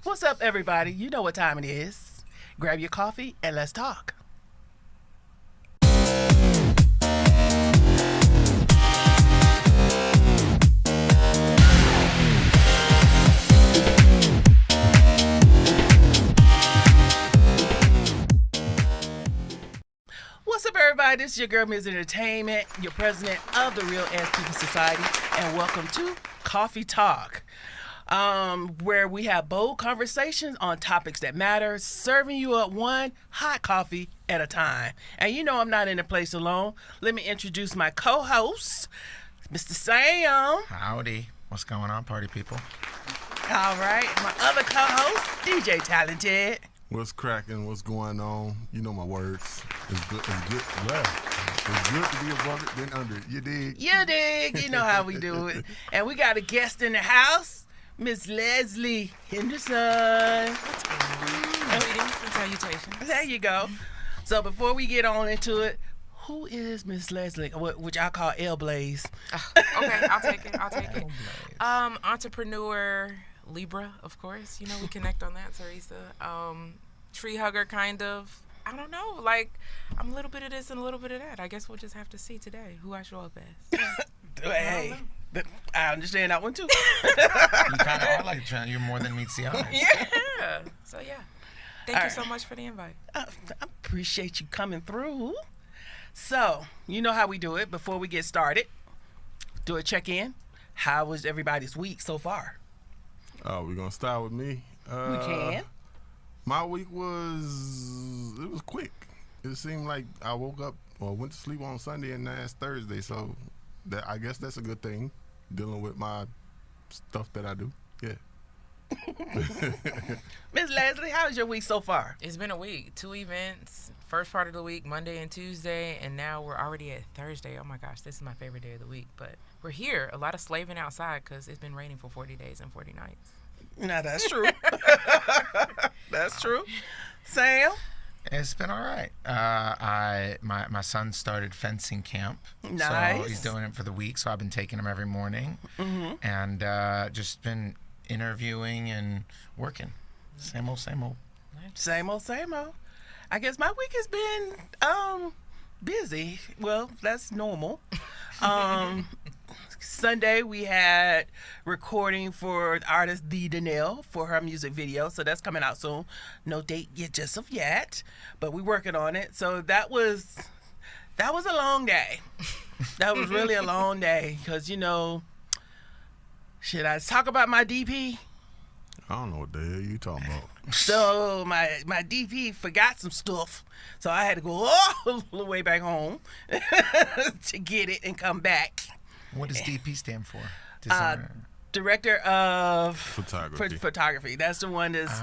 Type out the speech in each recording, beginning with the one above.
What's up, everybody? You know what time it is. Grab your coffee and let's talk. What's up, everybody? This is your girl, MiZZ Entertainment, your president of the Real Ass People Society, and welcome to Coffee Talk, where we have bold conversations on topics that matter, serving you up one hot coffee at a time. And you know I'm not in the place alone. Let me introduce my co-host, Mr. Sam. Howdy. What's going on, party people? All right, my other co-host, DJ Talented. What's cracking? What's going on? You know my words. It's good. It's good. It's good to be above it than under it. You dig? You dig. You know how we do it. And we got a guest in the house, Miss Lesley Henderson. What's going on? Greetings and salutations. There you go. So before we get on into it, who is Miss Lesley, which I call L Blaze? Okay, I'll take it. Entrepreneur, Libra, of course. You know, we connect on that, Teresa. Tree hugger, kind of. I don't know. Like, I'm a little bit of this and a little bit of that. I guess we'll just have to see today who I show up as. Hey, I understand that one too. You kind of are like John. You're more than meets the eye. Yeah. So, yeah. Thank you so much for the invite. I appreciate you coming through. So, you know how we do it. Before we get started, do a check-in. How was everybody's week so far? Oh, we're going to start with me. We can. My week was quick. It seemed like I woke up or went to sleep on Sunday and now it's Thursday. So I guess that's a good thing, dealing with my stuff that I do. Yeah. Miss Lesley, how's your week so far? It's been a week. 2 events. First part of the week, Monday and Tuesday, and now we're already at Thursday. Oh, my gosh, this is my favorite day of the week. But we're here. A lot of slaving outside because it's been raining for 40 days and 40 nights. No, that's true. That's true. Sam? It's been all right. My son started fencing camp. Nice. So he's doing it for the week. So I've been taking him every morning, and just been interviewing and working. Same old. Same old. I guess my week has been busy. Well, that's normal. Sunday we had recording for the artist Dee Danelle for her music video, so that's coming out soon. No date yet, just of yet, but we're working on it. So that was a long day. That was really a long day because should I talk about my DP? I don't know what the hell you talking about. So my DP forgot some stuff, so I had to go all the way back home to get it and come back. What does DP stand for? Director of Photography. That's the one that's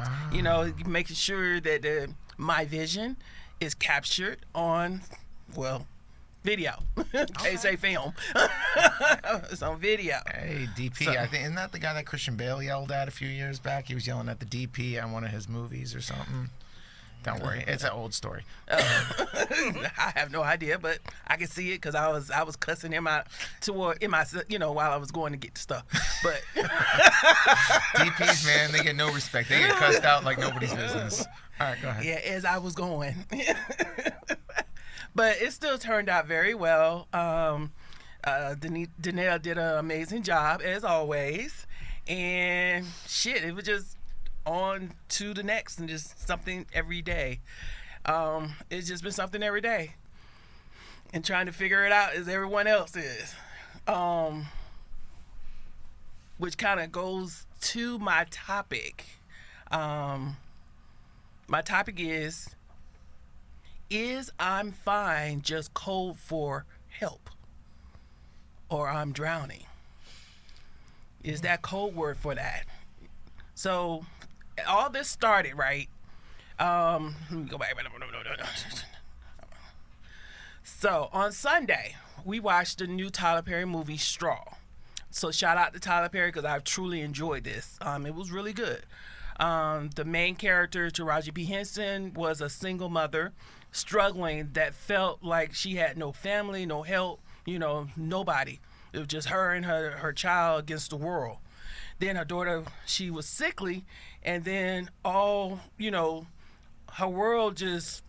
making sure that my vision is captured on video. They say film. It's on video. Hey, DP. I think isn't that the guy that Christian Bale yelled at a few years back? He was yelling at the DP on one of his movies or something. Don't worry, it's an old story. I have no idea, but I can see it because I was cussing him out while I was going to get the stuff. But DPs, man, they get no respect. They get cussed out like nobody's business. All right, go ahead. Yeah, as I was going. But it still turned out very well. Danelle did an amazing job, as always. And it was just on to the next and just something every day. It's just been something every day. And trying to figure it out as everyone else is. Which kind of goes to my topic. My topic is I'm fine just code for help? Or I'm drowning? Is that code word for that? So all this started, right? Let me go back. So on Sunday, we watched the new Tyler Perry movie, Straw. So shout out to Tyler Perry because I've truly enjoyed this. It was really good. The main character, Taraji P. Henson, was a single mother struggling that felt like she had no family, no help, nobody. It was just her and her child against the world. then her daughter, she was sickly, and then all, her world just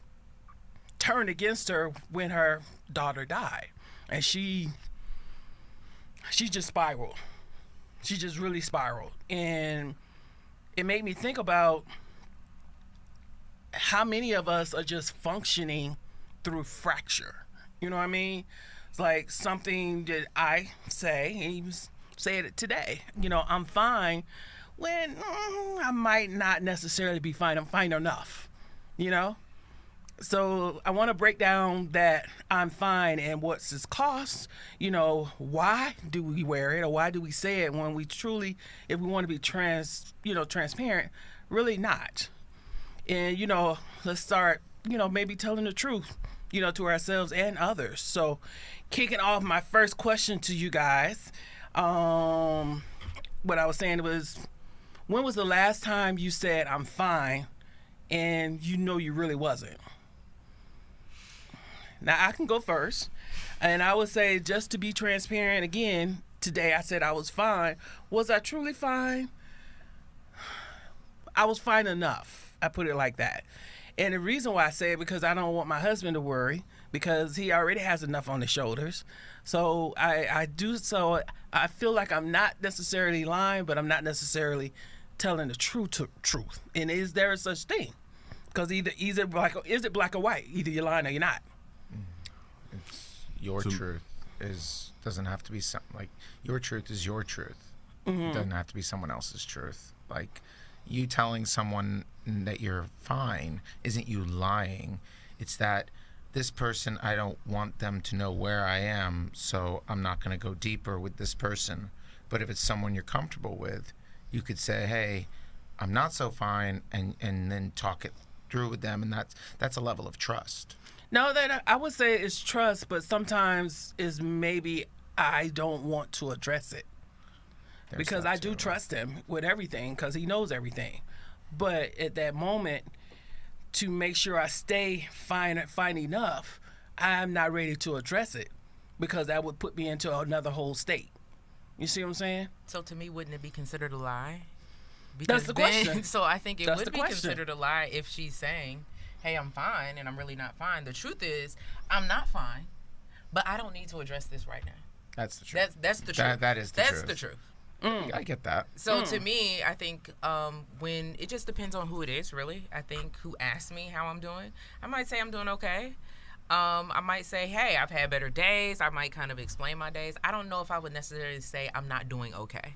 turned against her when her daughter died. And she just spiraled. She just really spiraled. And it made me think about how many of us are just functioning through fracture. You know what I mean? It's like something that I say, and he said it today. I'm fine when I might not necessarily be fine. I'm fine enough, So I want to break down that I'm fine and what's its cost. Why do we wear it, or why do we say it when we truly, if we want to be transparent, really not. And, let's start, maybe telling the truth, to ourselves and others. So kicking off my first question to you guys, what I was saying was, when was the last time you said I'm fine and you really wasn't? Now I can go first, and I would say, just to be transparent again, today I said I was fine. Was I truly fine? I was fine enough. I put it like that. And the reason why I say it, because I don't want my husband to worry, because he already has enough on his shoulders. So I feel like I'm not necessarily lying, but I'm not necessarily telling the truth. And is there such thing? Because is it black or white? Either you're lying or you're not. It's your truth doesn't have to be your truth is your truth. Mm-hmm. It doesn't have to be someone else's truth. Like, you telling someone that you're fine isn't you lying. It's that this person, I don't want them to know where I am, so I'm not going to go deeper with this person. But if it's someone you're comfortable with, you could say, hey, I'm not so fine, and then talk it through with them, and that's a level of trust. No, that I would say it's trust, but sometimes is maybe I don't want to address it. Because I do trust him with everything, because he knows everything. But at that moment, to make sure I stay fine enough, I'm not ready to address it, because that would put me into another whole state. You see what I'm saying? So to me, wouldn't it be considered a lie? That's the question. So I think it would be considered a lie if she's saying, hey, I'm fine, and I'm really not fine. The truth is, I'm not fine, but I don't need to address this right now. That's the truth. That's the truth. That is the truth. That's the truth. I get that. So to me, I think when it just depends on who it is, really. I think who asks me how I'm doing. I might say I'm doing okay. I might say, hey, I've had better days. I might kind of explain my days. I don't know if I would necessarily say I'm not doing okay.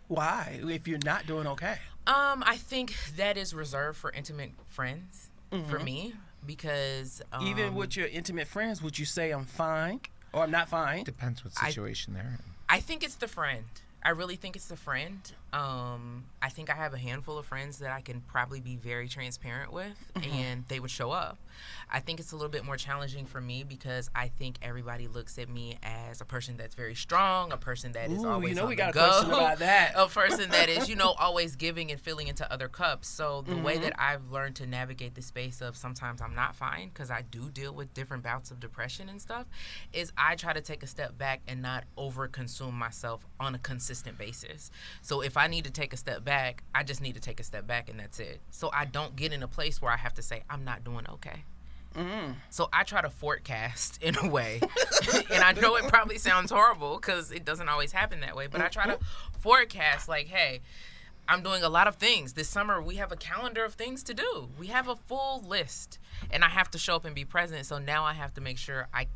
Why? If you're not doing okay? I think that is reserved for intimate friends for me, because even with your intimate friends, would you say I'm fine or I'm not fine? Depends what situation they're in. I think it's the friend. I really think it's the friend. I think I have a handful of friends that I can probably be very transparent with, and they would show up. I think it's a little bit more challenging for me, because I think everybody looks at me as a person that's very strong, a person that is always on we the got go, a question about that. a person that is, always giving and filling into other cups. So the way that I've learned to navigate the space of sometimes I'm not fine, because I do deal with different bouts of depression and stuff, is I try to take a step back and not over-consume myself on a consistent basis. So if I need to take a step back, I just need to take a step back, and that's it. So I don't get in a place where I have to say I'm not doing okay. So I try to forecast in a way, and I know it probably sounds horrible because it doesn't always happen that way, but I try to forecast, like, hey, I'm doing a lot of things. This summer we have a calendar of things to do. We have a full list, and I have to show up and be present. So now I have to make sure I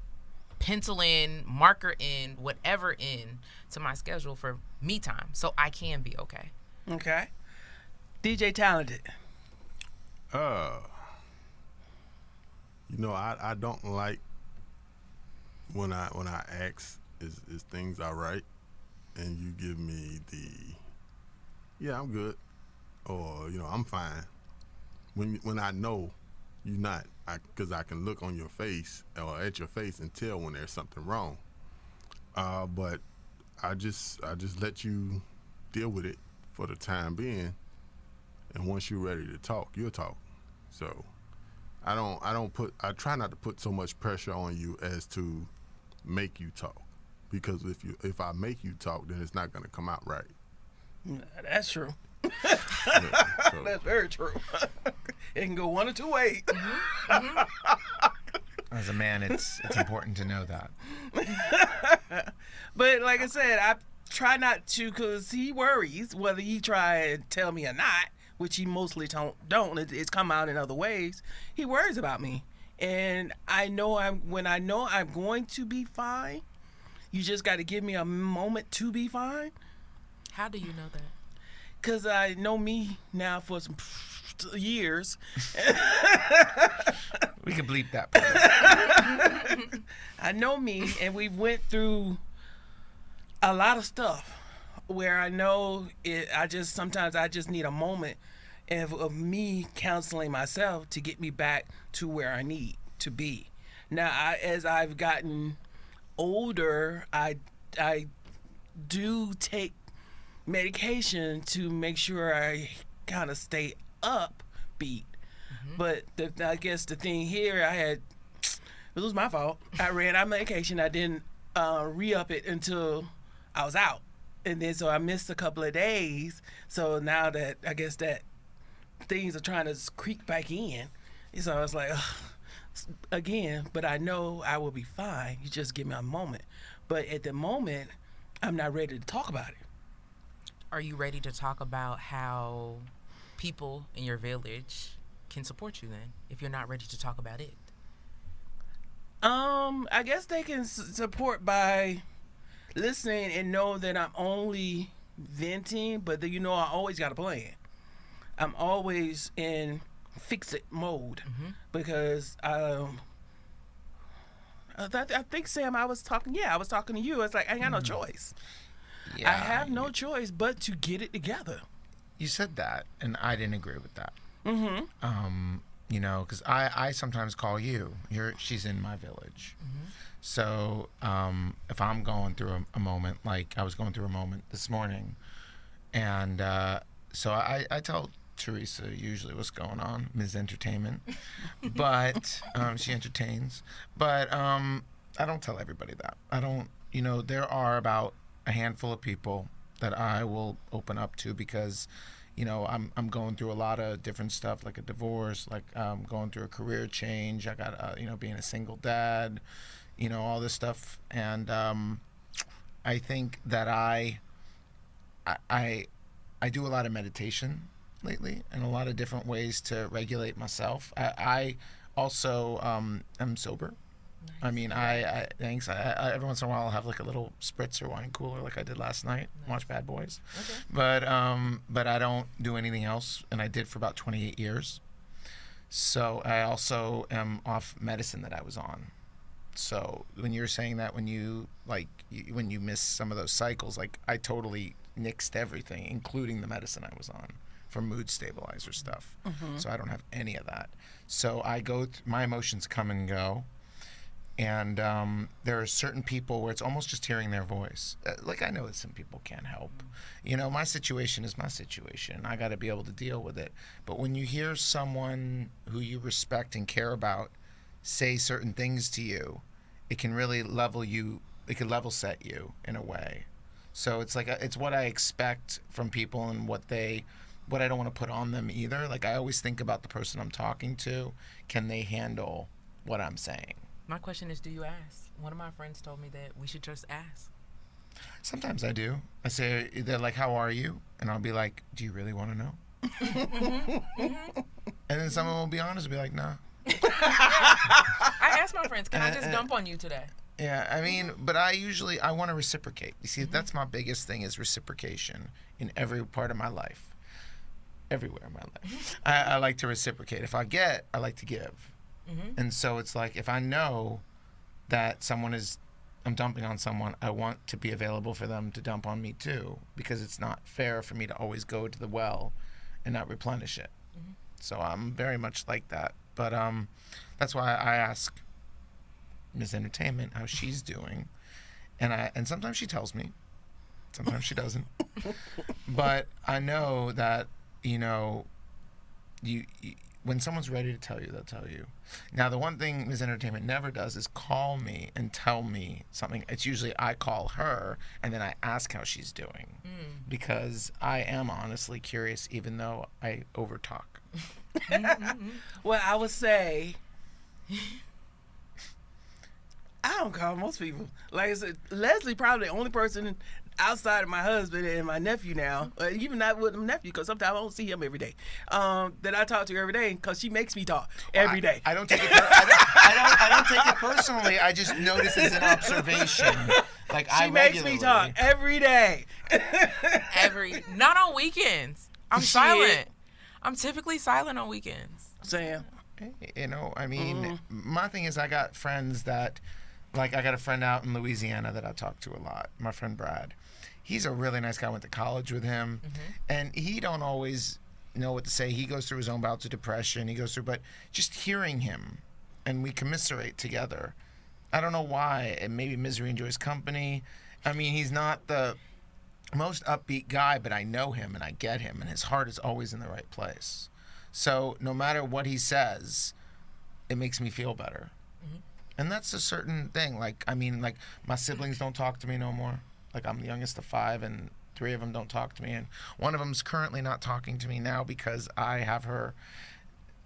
pencil in, marker in, whatever in to my schedule for me time, so I can be okay. Okay. DJ Talented. I don't like when I ask is things all right, and you give me yeah, I'm good, or I'm fine. When I know you're not, because I can look on your face or at your face and tell when there's something wrong. But I just let you deal with it for the time being, and once you're ready to talk, you'll talk. So I try not to put so much pressure on you as to make you talk, because if I make you talk, then it's not going to come out right. That's true. Yeah, so, That's very true. It can go one or two ways. As a man, it's important to know that. But like I said, I try not to, because he worries whether he try and tell me or not, which he mostly don't. It's come out in other ways. He worries about me. And when I know I'm going to be fine, you just got to give me a moment to be fine. How do you know that? Because I know me now for some years. We can bleep that part. I know me, and we went through a lot of stuff where I know it. Sometimes I just need a moment of me counseling myself to get me back to where I need to be. Now, as I've gotten older, I do take medication to make sure I kind of stay upbeat. But I guess the thing here, it was my fault. I ran out of medication. I didn't re-up it until I was out. And then so I missed a couple of days. So now that I guess that things are trying to creep back in. So I was like, ugh, again, but I know I will be fine. You just give me a moment. But at the moment, I'm not ready to talk about it. Are you ready to talk about how people in your village can support you then, if you're not ready to talk about it? I guess they can support by listening and know that I'm only venting, but I always got a plan. I'm always in fix-it mode because I think, Sam, I was talking to you. It's like, I ain't got no choice. Yeah, I have no choice but to get it together. You said that, and I didn't agree with that. Mm-hmm. Because I sometimes call you. She's in my village. So if I'm going through a moment, like I was going through a moment this morning, and so I tell Teresa usually what's going on, MiZZ Entertainment, but she entertains. But I don't tell everybody that. I don't. There are about a handful of people that I will open up to because, I'm going through a lot of different stuff, like a divorce, like going through a career change. I got, being a single dad, all this stuff. And I think that I do a lot of meditation lately and a lot of different ways to regulate myself. I also am sober. Nice. I mean, thanks. I every once in a while I'll have like a little spritz or wine cooler like I did last night. Nice. Watch Bad Boys. Okay. But I don't do anything else, and I did for about 28 years. So I also am off medicine that I was on. So when you're saying that when you miss some of those cycles, like I totally nixed everything, including the medicine I was on for mood stabilizer stuff. So I don't have any of that. So I my emotions come and go. And there are certain people where it's almost just hearing their voice. Like I know that some people can't help. My situation is my situation. I got to be able to deal with it. But when you hear someone who you respect and care about say certain things to you, it can really level you. It can level set you in a way. So it's like it's what I expect from people and what I don't want to put on them either. Like I always think about the person I'm talking to. Can they handle what I'm saying? My question is, do you ask? One of my friends told me that we should just ask. Sometimes I do. I say, they're like, how are you? And I'll be like, do you really want to know? And then someone will be honest and be like, nah. I ask my friends, can I just dump on you today? Yeah, I mean, but I want to reciprocate. You see, that's my biggest thing is reciprocation in every part of my life. Everywhere in my life. I like to reciprocate. If I get, I like to give. And so it's like if I know that I'm dumping on someone, I want to be available for them to dump on me too, because it's not fair for me to always go to the well and not replenish it. So I'm very much like that. But that's why I ask MiZZ Entertainment how she's doing, and sometimes she tells me, sometimes she doesn't. But I know that when someone's ready to tell you, they'll tell you. Now, the one thing MiZZ Entertainment never does is call me and tell me something. It's usually I call her and then I ask how she's doing, because I am honestly curious, even though I overtalk. Well, I would say I don't call most people. Like I said, Lesley probably the only person outside of my husband and my nephew now, even not with my nephew, because sometimes I don't see him every day, that I talk to every day, because she makes me talk every day. I don't take it. I don't take it personally. I just notice it's an observation. Like she makes me talk every day. Not on weekends. I'm silent. I'm typically silent on weekends. Sam. You know, I mean, my thing is I got friends that, like, I got a friend out in Louisiana that I talk to a lot, my friend Brad. He's a really nice guy. I went to college with him, and he don't always know what to say. He goes through his own bouts of depression. But just hearing him, and we commiserate together. I don't know why. And maybe misery enjoys company. I mean, he's not the most upbeat guy, but I know him and I get him, and his heart is always in the right place. So no matter what he says, it makes me feel better. And that's a certain thing. Like, I mean, like, my siblings don't talk to me no more. Like, I'm the youngest of 5, and 3 of them don't talk to me. And one of them's currently not talking to me now because I have her,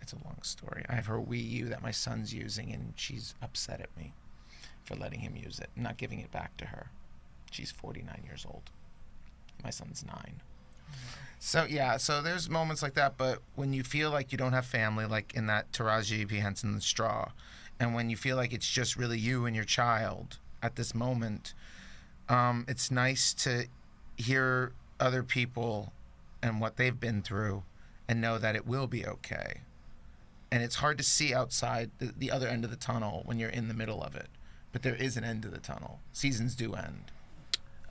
it's a long story. I have her Wii U that my son's using, and she's upset at me for letting him use it, not giving it back to her. She's 49 years old. My son's 9. So, yeah, so there's moments like that. But when you feel like you don't have family, like in that Taraji P. Henson The Straw, and when you feel like it's just really you and your child at this moment, it's nice to hear other people and what they've been through and know that it will be okay. And it's hard to see outside the other end of the tunnel when you're in the middle of it. But there is an end to the tunnel. Seasons do end.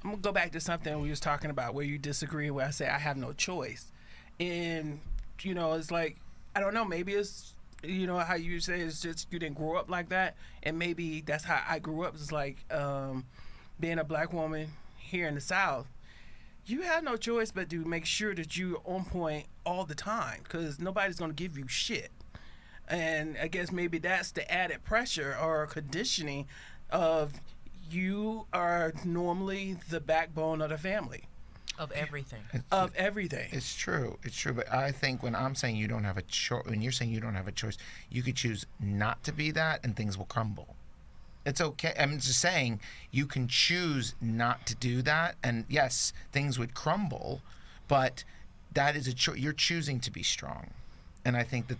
I'm going to go back to something we was talking about where you disagree, where I say I have no choice. And, you know, it's like, I don't know, maybe it's, you know, how you say it's just you didn't grow up like that, and maybe that's how I grew up. It's like being a black woman here in the South, you have no choice but to make sure that you're on point all the time, because nobody's going to give you shit. And I guess maybe that's the added pressure or conditioning of you are normally the backbone of the family. Of everything. Of everything. It's true. It's true. But I think when I'm saying you don't have a choice, when you're saying you don't have a choice, you could choose not to be that and things will crumble. It's okay. I'm just saying you can choose not to do that. And yes, things would crumble, but that is a choice. You're choosing to be strong. And I think that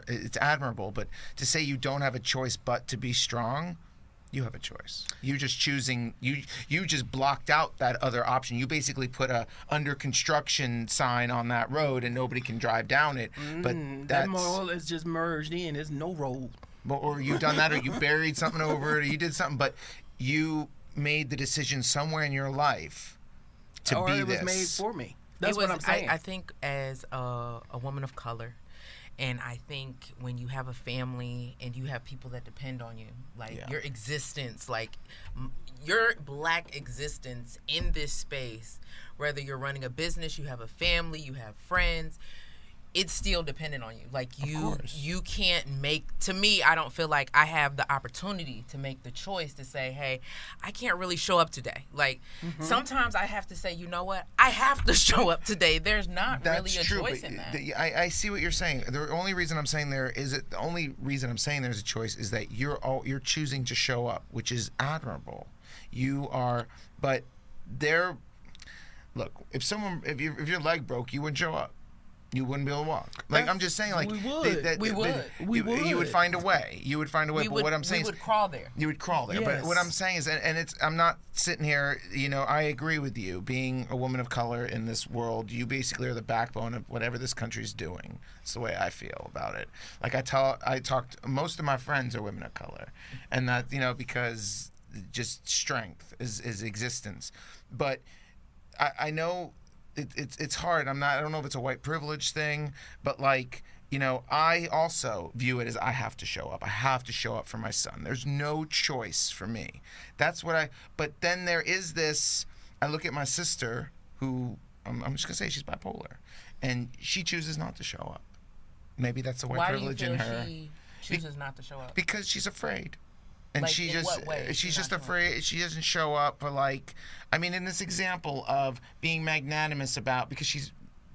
it's admirable. But to say you don't have a choice but to be strong, you have a choice. You just choosing. You just blocked out that other option. You basically put a under construction sign on that road, and nobody can drive down it. But that moral is just merged in. There's no road. Or you done that, or you buried something over it, or you did something. But you made the decision somewhere in your life to be this. Or it was made for me. That's what I'm saying. I think as a woman of color. And I think when you have a family and you have people that depend on you, like your existence, like your black existence in this space, whether you're running a business, you have a family, you have friends, it's still dependent on you. Like you can't to me, I don't feel like I have the opportunity to make the choice to say, hey, I can't really show up today. Like sometimes I have to say, you know what? I have to show up today. There's not really a choice in that. I see what you're saying. The only reason I'm saying there's a choice is that you're choosing to show up, which is admirable. You are, but look, if your leg broke, you wouldn't show up. You wouldn't be able to walk. Like, I'm just saying, like, we would. You would find a way. You would find a way. But what I'm saying is, we would crawl there. You would crawl there. Yes. But what I'm saying is, I'm not sitting here, you know, I agree with you. Being a woman of color in this world, you basically are the backbone of whatever this country's doing. It's the way I feel about it. Like, most of my friends are women of color. And that, you know, because just strength is existence. But I know it's hard. I don't know if it's a white privilege thing, but, like, you know, I also view it as I have to show up. I have to show up for my son. There's no choice for me. That's what but then there is this, I look at my sister who, I'm just going to say she's bipolar, and she chooses not to show up. maybe that's the white Why do you privilege feel in her. she chooses not to show up? Because she's afraid. And Like, she in just what way she's she's just not showing afraid. She doesn't show up for, like, I mean, in this example of being magnanimous about, because she's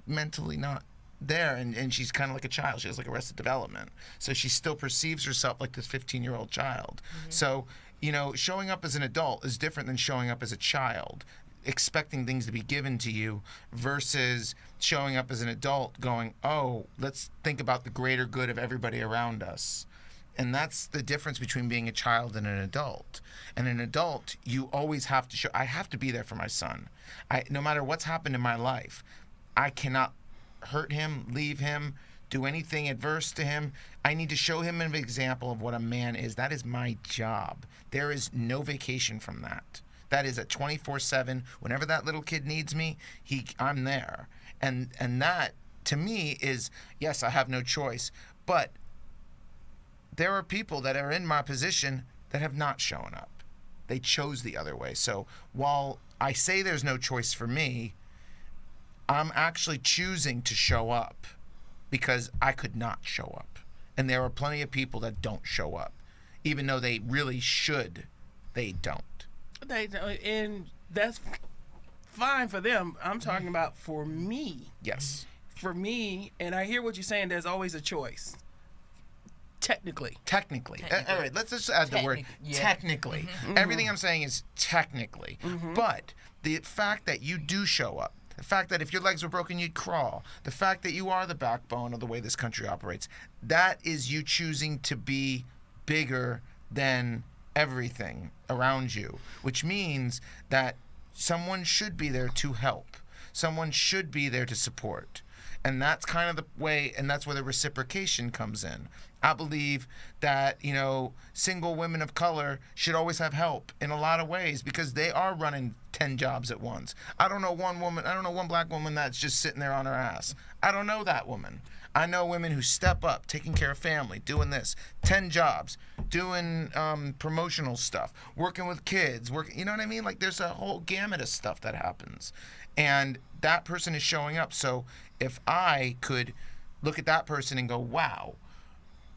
mentally not there, and she's kind of like a child. She has like Arrested Development, so she still perceives herself like this 15-year-old child. So, you know, showing up as an adult is different than showing up as a child, expecting things to be given to you, versus showing up as an adult going, oh, let's think about the greater good of everybody around us. And that's the difference between being a child and an adult. And an adult, you always have to show, I have to be there for my son. No matter what's happened in my life, I cannot hurt him, leave him, do anything adverse to him. I need to show him an example of what a man is. That is my job. There is no vacation from that. That is a 24/7. Whenever that little kid needs me, I'm there. And that, to me, is, yes, I have no choice. But there are people that are in my position that have not shown up. They chose the other way. So while I say there's no choice for me, I'm actually choosing to show up because I could not show up. And there are plenty of people that don't show up. Even though they really should, they don't. And that's fine for them. I'm talking about for me. Yes. For me, and I hear what you're saying, there's always a choice. Technically. All right, let's just add the word technically. Everything I'm saying is technically. But the fact that you do show up, the fact that if your legs were broken, you'd crawl, the fact that you are the backbone of the way this country operates, that is you choosing to be bigger than everything around you, which means that someone should be there to help. Someone should be there to support. And that's kind of the way, and that's where the reciprocation comes in. I believe that, you know, single women of color should always have help in a lot of ways because they are running 10 jobs at once. I don't know one black woman that's just sitting there on her ass. I don't know that woman. I know women who step up, taking care of family, doing this, 10 jobs, doing promotional stuff, working with kids, you know what I mean? Like, there's a whole gamut of stuff that happens. And that person is showing up. So if I could look at that person and go, wow,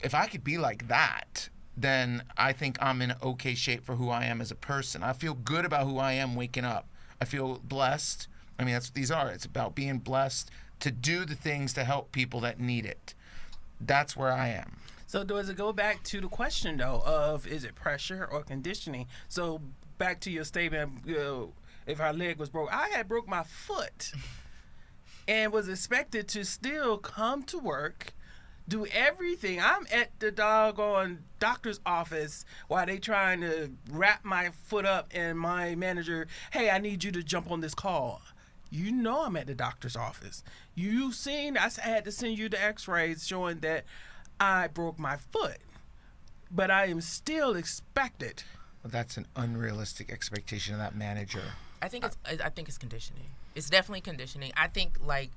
if I could be like that, then I think I'm in okay shape for who I am as a person. I feel good about who I am waking up. I feel blessed. I mean, that's what these are. It's about being blessed to do the things to help people that need it. That's where I am. So does it go back to the question, though, of is it pressure or conditioning? So back to your statement, if our leg was broke, I had broke my foot and was expected to still come to work, do everything. I'm at the doggone doctor's office while they trying to wrap my foot up, and my manager, hey, I need you to jump on this call. You know I'm at the doctor's office. You've seen, I had to send you the x-rays showing that I broke my foot. But I am still expected. Well, that's an unrealistic expectation of that manager. I think it's conditioning. It's definitely conditioning. I think, like,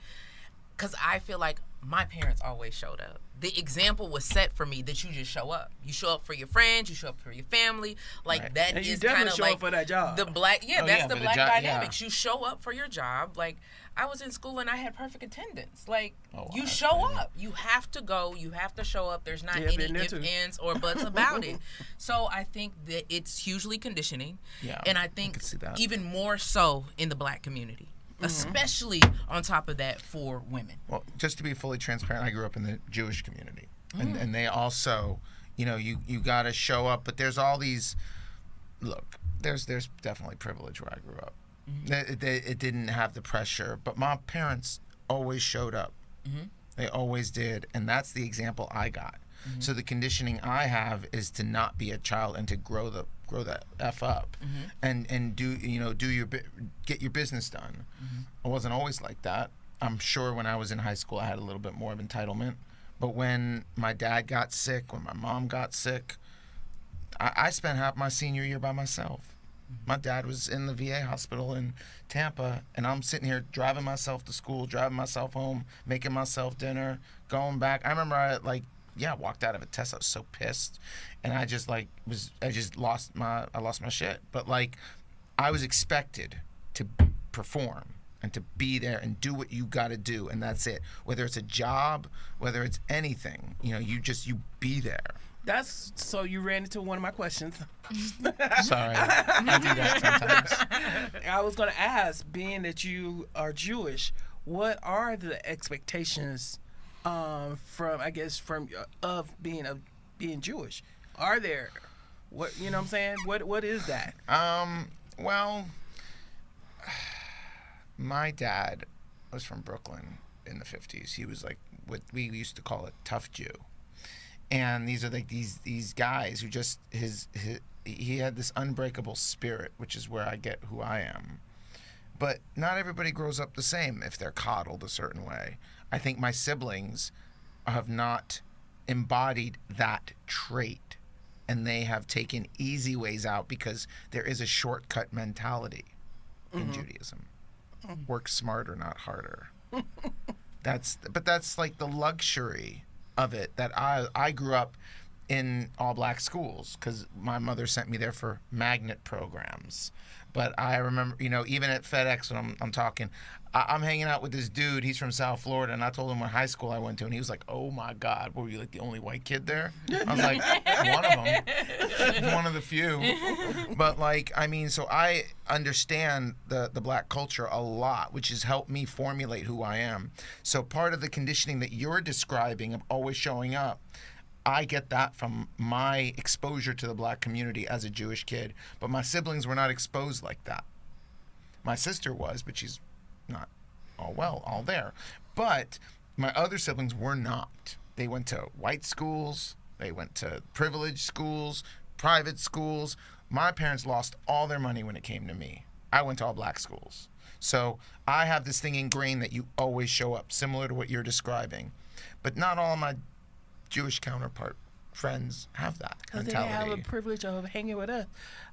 because I feel like my parents always showed up. The example was set for me that you just show up. You show up for your friends. You show up for your family. Like, right. That and is kind of like for that job. The black, that's the black dynamics. Yeah. You show up for your job. Like, I was in school and I had perfect attendance. Like, you show up. You have to go. You have to show up. There's not any ifs, ands, or buts about it. So I think that it's hugely conditioning. Yeah, and I think even more so in the black community. Especially on top of that for women. Well, just to be fully transparent, I grew up in the Jewish community. And they also, you know, you got to show up. But there's all these, look, there's definitely privilege where I grew up. It didn't have the pressure. But my parents always showed up. They always did. And that's the example I got. So the conditioning I have is to not be a child and to grow that F up and get your business done. I wasn't always like that. I'm sure when I was in high school I had a little bit more of entitlement. But when my dad got sick, when my mom got sick, I spent half my senior year by myself. My dad was in the VA hospital in Tampa, and I'm sitting here driving myself to school, driving myself home, making myself dinner, going back. I remember I walked out of a test. I was so pissed, and I lost my shit. But like, I was expected to perform, and to be there and do what you got to do, and that's it. Whether it's a job, whether it's anything, you be there. That's so you ran into one of my questions. Sorry, I do that sometimes. I was going to ask, being that you are Jewish, what are the expectations of being Jewish? Are there what what I'm saying? What is that? Well, my dad was from Brooklyn in the 50s. He was like what we used to call a tough Jew. And these are like these guys who just he had this unbreakable spirit, which is where I get who I am. But not everybody grows up the same if they're coddled a certain way. I think my siblings have not embodied that trait, and they have taken easy ways out because there is a shortcut mentality in Judaism. Work smarter, not harder. That's like the luxury of it, that I grew up in all black schools because my mother sent me there for magnet programs. But I remember, even at FedEx when I'm talking, I'm hanging out with this dude. He's from South Florida, and I told him what high school I went to, and he was like, "Oh my God, were you like the only white kid there?" I was like, "One of them, one of the few." But so I understand the black culture a lot, which has helped me formulate who I am. So part of the conditioning that you're describing of always showing up, I get that from my exposure to the black community as a Jewish kid, but my siblings were not exposed like that. My sister was, but she's not all there. But my other siblings were not. They went to white schools, they went to privileged schools, private schools. My parents lost all their money when it came to me. I went to all black schools. So I have this thing ingrained that you always show up, similar to what you're describing. But not all of my Jewish counterpart friends have that mentality. Because they have a privilege of hanging with us.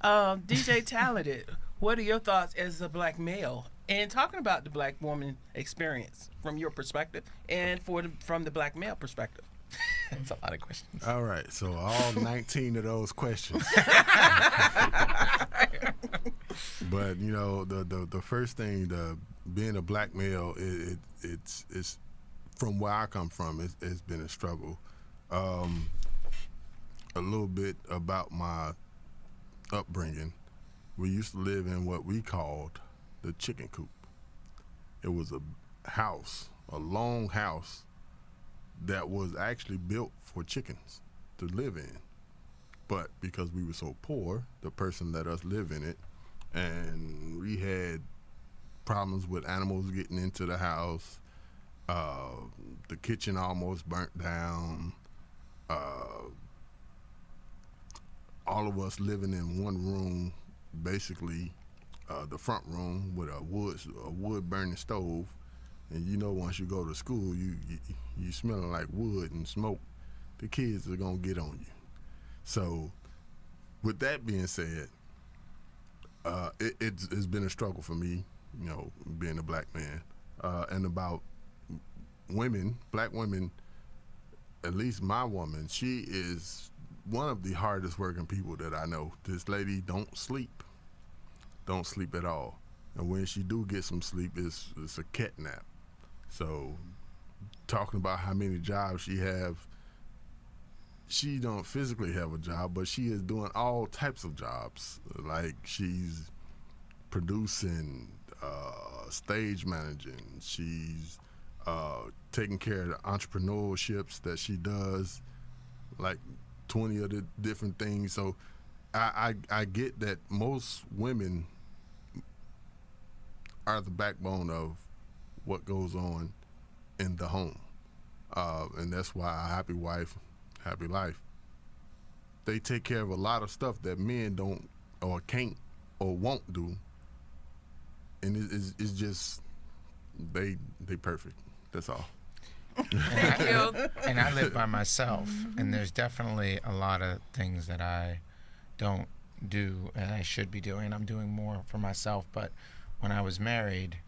DJ Talented, what are your thoughts as a black male and talking about the black woman experience from your perspective and from the black male perspective? That's a lot of questions. All right, so all 19 of those questions. But the first thing, being a black male, it's from where I come from, it's been a struggle. A little bit about my upbringing. We used to live in what we called the chicken coop. It was a house, a long house that was actually built for chickens to live in. But because we were so poor, the person let us live in it, and we had problems with animals getting into the house. The kitchen almost burnt down. All of us living in one room, basically the front room with a wood burning stove. And once you go to school, you smelling like wood and smoke. The kids are gonna get on you. So, with that being said, it's been a struggle for me, being a black man, and about women, black women. At least my woman, she is one of the hardest working people that I know. This lady don't sleep at all, and when she do get some sleep, it's a cat nap. So, talking about how many jobs she have, she don't physically have a job, but she is doing all types of jobs. Like she's producing, stage managing, she's taking care of the entrepreneurships that she does, like 20 of the different things. So I get that most women are the backbone of what goes on in the home. And that's why a happy wife, happy life. They take care of a lot of stuff that men don't or can't or won't do. And it's just, they perfect. That's all. And I live by myself, and there's definitely a lot of things that I don't do and I should be doing. I'm doing more for myself, but when I was married,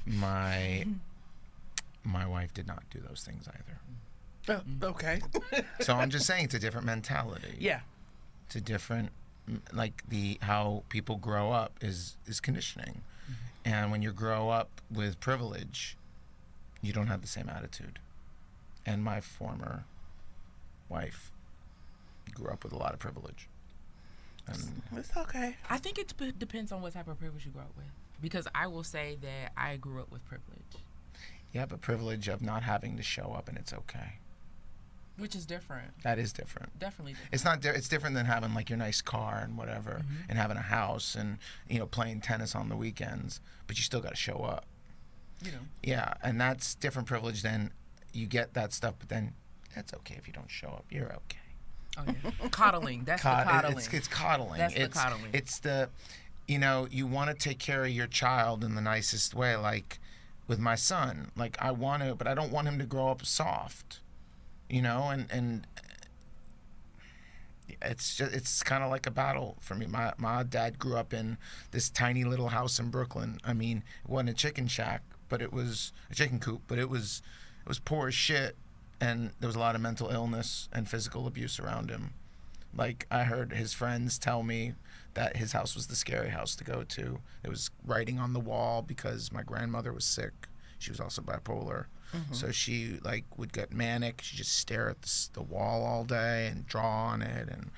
my wife did not do those things either. Okay. So I'm just saying it's a different mentality. Yeah. It's a different, how people grow up is conditioning. And when you grow up with privilege, you don't have the same attitude. And my former wife grew up with a lot of privilege. And It's okay. I think it depends on what type of privilege you grow up with. Because I will say that I grew up with privilege. yeah, but privilege of not having to show up and it's okay. Which is different. That is different. Definitely different. It's not. It's different than having like your nice car and whatever, and having a house and playing tennis on the weekends. But you still got to show up. You know. Yeah, and that's different privilege than you get that stuff, but then it's okay if you don't show up. You're okay. Oh yeah. Coddling. That's the coddling. It's coddling. That's the coddling. It's the, you want to take care of your child in the nicest way. Like with my son, like I want to, but I don't want him to grow up soft. And it's kind of like a battle for me. My dad grew up in this tiny little house in Brooklyn. I mean, it wasn't a chicken shack, but it was a chicken coop, but it was poor as shit, and there was a lot of mental illness and physical abuse around him. Like I heard his friends tell me that his house was the scary house to go to. It was writing on the wall because my grandmother was sick. She was also bipolar. So she would get manic. She'd just stare at the wall all day and draw on it. And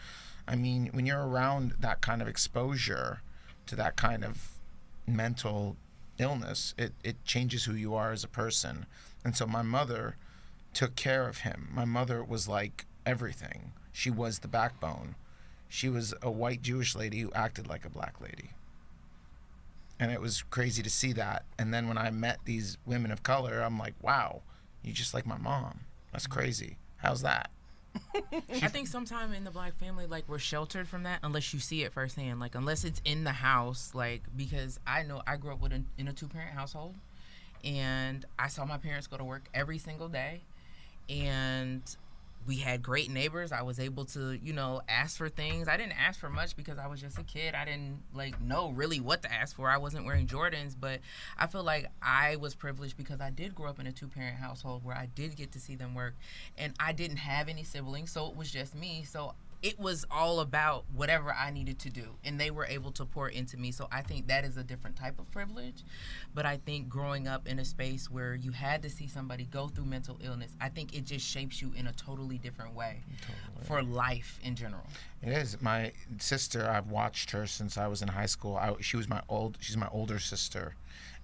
I mean, when you're around that kind of exposure to that kind of mental illness, it changes who you are as a person. And so my mother took care of him. My mother was like everything. She was the backbone. She was a white Jewish lady who acted like a black lady. And it was crazy to see that. And then when I met these women of color, I'm like, wow, you just like my mom. That's crazy. How's that? I think sometime in the black family, we're sheltered from that unless you see it firsthand. Unless it's in the house, because I know I grew up in a two-parent household. And I saw my parents go to work every single day. And we had great neighbors. I was able to, ask for things. I didn't ask for much because I was just a kid. I didn't know really what to ask for. I wasn't wearing Jordans, but I feel like I was privileged because I did grow up in a two-parent household where I did get to see them work, and I didn't have any siblings, so it was just me. So it was all about whatever I needed to do, and they were able to pour into me. So I think that is a different type of privilege. But I think growing up in a space where you had to see somebody go through mental illness, I think it just shapes you in a totally different way for life in general. It is. My sister, I've watched her since I was in high school. She's my older sister,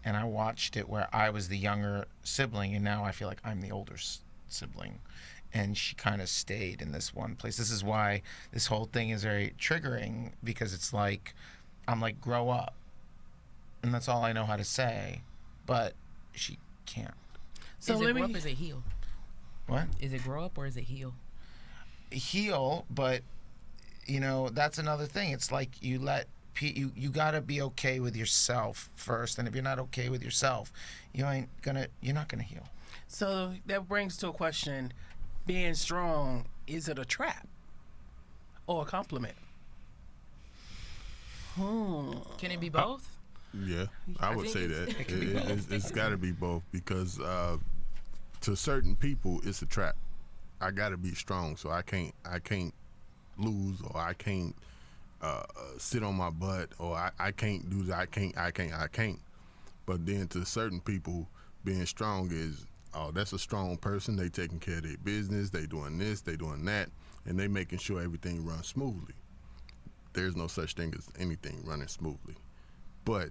and I watched it where I was the younger sibling, and now I feel like I'm the older sibling. And she kind of stayed in this one place. This is why this whole thing is very triggering, because it's like, I'm like, grow up. And that's all I know how to say. But she can't. So is it grow up or is it heal? What? Is it grow up or is it heal? Heal, but, that's another thing. It's like you got to be okay with yourself first. And if you're not okay with yourself, you're not going to heal. So that brings to a question. Being strong, is it a trap or a compliment? Can it be both? Yeah, I would say that. It's got to be both, because to certain people, it's a trap. I got to be strong, so I can't lose, or I can't sit on my butt, or I can't do that. I can't. But then to certain people, being strong is, oh, that's a strong person. They taking care of their business. They doing this, they doing that, and they making sure everything runs smoothly. There's no such thing as anything running smoothly. But,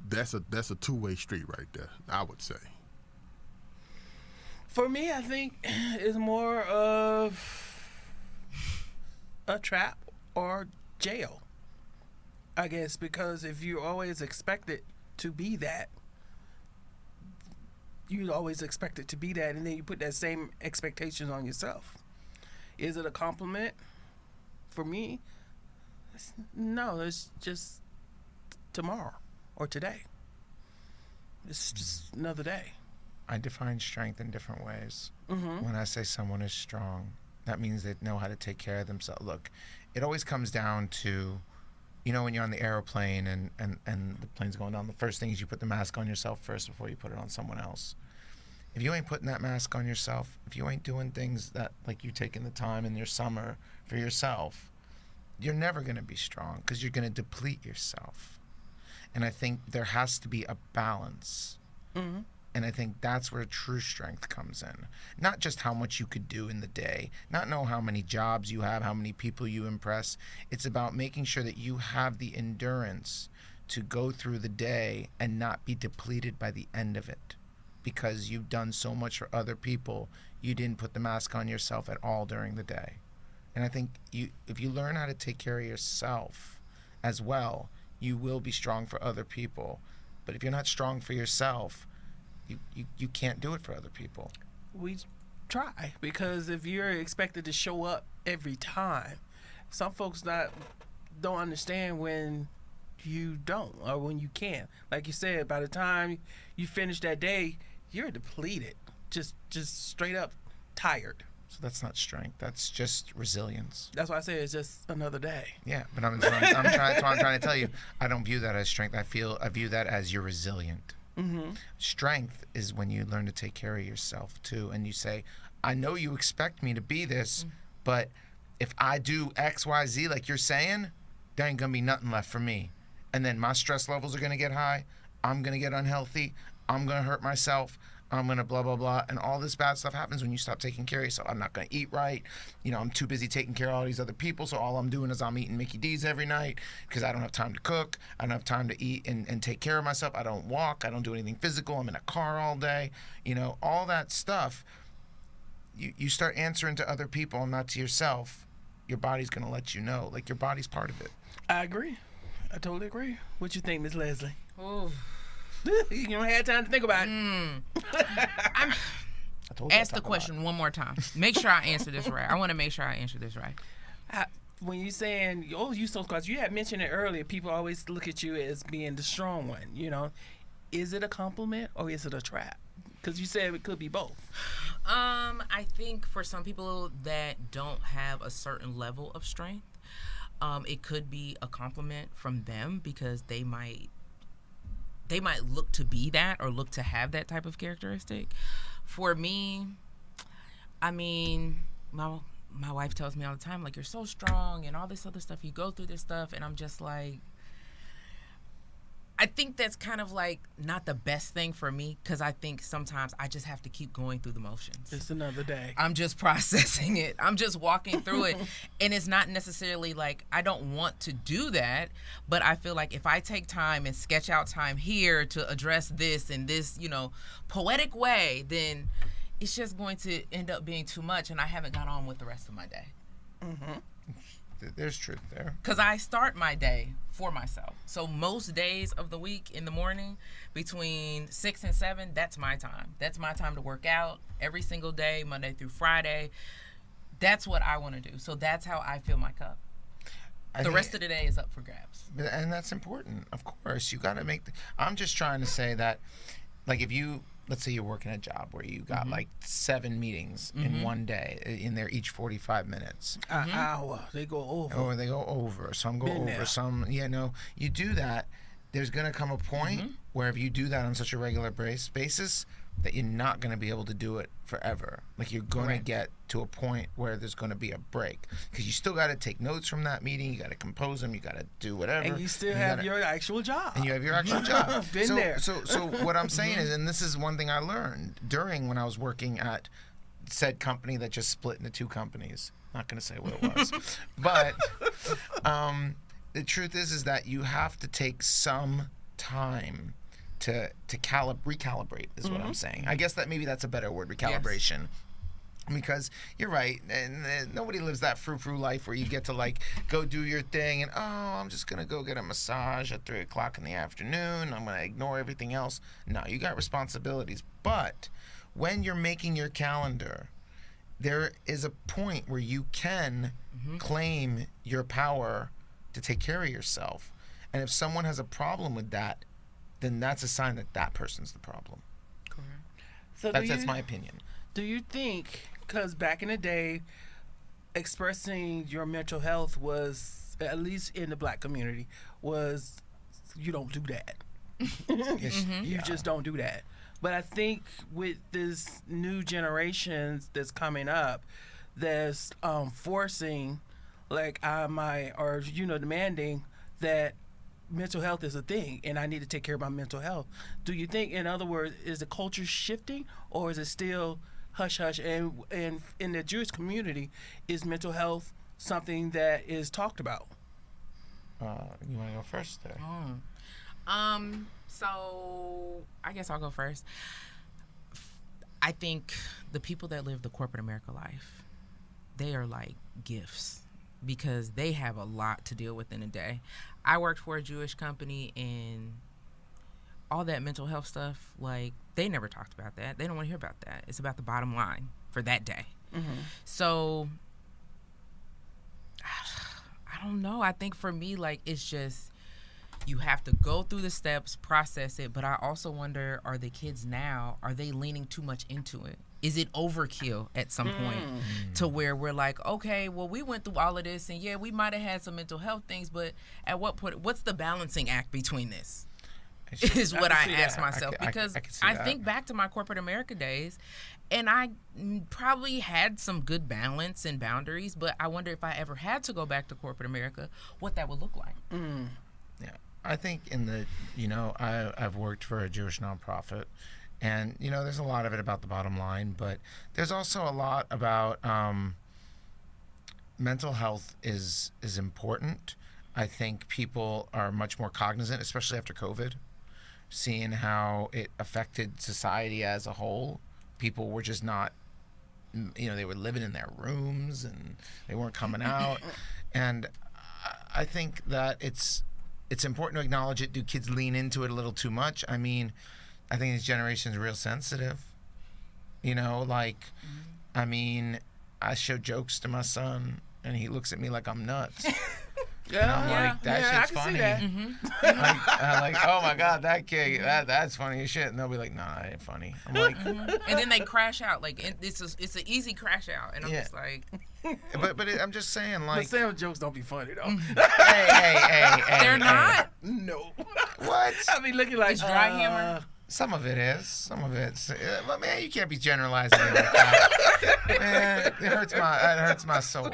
that's a two-way street right there, I would say. For me, I think it's more of a trap or jail, I guess, because if you always expect it to be that, you always expect it to be that, and then you put that same expectations on yourself. Is it a compliment? For me, no, it's just tomorrow or today. It's just another day. I define strength in different ways. Mm-hmm. When I say someone is strong, that means they know how to take care of themselves. Look, it always comes down to, when you're on the airplane and the plane's going down, the first thing is you put the mask on yourself first before you put it on someone else. If you ain't putting that mask on yourself, if you ain't doing things that, like you taking the time in your summer for yourself, you're never going to be strong, because you're going to deplete yourself. And I think there has to be a balance. Mm-hmm. And I think that's where true strength comes in. Not just how much you could do in the day, not know how many jobs you have, how many people you impress. It's about making sure that you have the endurance to go through the day and not be depleted by the end of it. Because you've done so much for other people, you didn't put the mask on yourself at all during the day. And I think if you learn how to take care of yourself as well, you will be strong for other people. But if you're not strong for yourself, you can't do it for other people. We try, because if you're expected to show up every time, some folks don't understand when you don't, or when you can't. Like you said, by the time you finish that day, you're depleted, just straight up tired. So that's not strength. That's just resilience. That's why I say it's just another day. Yeah, but I'm trying to tell you, I don't view that as strength. I view that as you're resilient. Mm-hmm. Strength is when you learn to take care of yourself too, and you say, I know you expect me to be this, but if I do X, Y, Z like you're saying, there ain't gonna be nothing left for me. And then my stress levels are gonna get high. I'm gonna get unhealthy. I'm gonna hurt myself. I'm gonna blah blah blah, and all this bad stuff happens when you stop taking care of yourself. I'm not gonna eat right. I'm too busy taking care of all these other people, so all I'm doing is I'm eating Mickey D's every night because I don't have time to cook. I don't have time to eat and take care of myself. I don't walk. I don't do anything physical. I'm in a car all day. All that stuff. You start answering to other people and not to yourself. Your body's gonna let you know. Like, your body's part of it. I agree. I totally agree. What you think, Miss Lesley? Ooh. You don't have time to think about it. Ask the question one more time. Make sure I answer this right. I want to make sure I answer this right. When you're saying, you so close, you had mentioned it earlier, people always look at you as being the strong one, Is it a compliment or is it a trap? Because you said it could be both. I think for some people that don't have a certain level of strength, it could be a compliment from them because they might look to be that or look to have that type of characteristic. For me, I mean, my wife tells me all the time, like, you're so strong and all this other stuff. You go through this stuff. And I'm just like, I think that's kind of like not the best thing for me, because I think sometimes I just have to keep going through the motions. It's another day. I'm just processing it. I'm just walking through it. And it's not necessarily like I don't want to do that, but I feel like if I take time and sketch out time here to address this in this, poetic way, then it's just going to end up being too much, and I haven't got on with the rest of my day. Mm-hmm. There's truth there. Because I start my day for myself. So most days of the week in the morning between 6 and 7, that's my time. That's my time to work out every single day, Monday through Friday. That's what I want to do. So that's how I fill my cup. The rest of the day is up for grabs. And that's important. Of course, you got to I'm just trying to say that, like, if you, let's say you're working a job where you got like 7 meetings in one day, in there each 45 minutes. An hour. They go over. Or they go over. Some go over. There. Some, you do that. There's going to come a point where if you do that on such a regular basis, that you're not going to be able to do it forever. Like, you're going to get to a point where there's going to be a break, because you still got to take notes from that meeting. You got to compose them. You got to do whatever. And you still have your actual job. And you have your actual job. Been there. So what I'm saying is, and this is one thing I learned when I was working at said company that just split into 2 companies. Not going to say what it was. But the truth is that you have to take some time to recalibrate is what I'm saying. I guess that maybe that's a better word, recalibration. Yes. Because you're right, and nobody lives that frou-frou life where you get to, like, go do your thing and, I'm just going to go get a massage at 3 o'clock in the afternoon. I'm going to ignore everything else. No, you got responsibilities. But when you're making your calendar, there is a point where you can claim your power to take care of yourself. And if someone has a problem with that, then that's a sign that person's the problem. Correct. So that's my opinion. Do you think, because back in the day, expressing your mental health was, at least in the Black community, was, you don't do that. You just don't do that. But I think with this new generations that's coming up, that's forcing, like, demanding that mental health is a thing, and I need to take care of my mental health. Do you think, in other words, is the culture shifting, or is it still hush hush? And in the Jewish community, is mental health something that is talked about? You want to go first? So I guess I'll go first. I think the people that live the corporate America life, they are like gifts because they have a lot to deal with in a day. I worked for a Jewish company, and all that mental health stuff, like, they never talked about that. They don't want to hear about that. It's about the bottom line for that day. Mm-hmm. So I don't know. I think for me, like, it's just you have to go through the steps, process it. But I also wonder, are the kids now, are they leaning too much into it? Is it overkill at some point to where we're like, okay, well, we went through all of this, and yeah, we might have had some mental health things, but at what point, what's the balancing act between this? Is what I ask myself, because I think back to my corporate America days, and I probably had some good balance and boundaries, but I wonder if I ever had to go back to corporate America, what that would look like. Yeah, I think I've worked for a Jewish nonprofit, and there's a lot of it about the bottom line, but there's also a lot about mental health is important. I think people are much more cognizant, especially after COVID, seeing how it affected society as a whole. People were just not, they were living in their rooms and they weren't coming out. And I think that it's important to acknowledge it. Do kids lean into it a little too much? I mean, I think this generation is real sensitive. I show jokes to my son and he looks at me like I'm nuts. Like, that shit's funny. I can see that. like, oh my God, that kid, that's funny as shit. And they'll be like, nah, it ain't funny. I'm like, and then they crash out. Like, it's an easy crash out, and I'm just like, but I'm just saying, like, but Sam jokes don't be funny though. hey, they're not. No. What? I mean, looking like It's dry humor. Some of it is. Some of it's. But man, you can't be generalizing it like that. Man, it hurts my soul.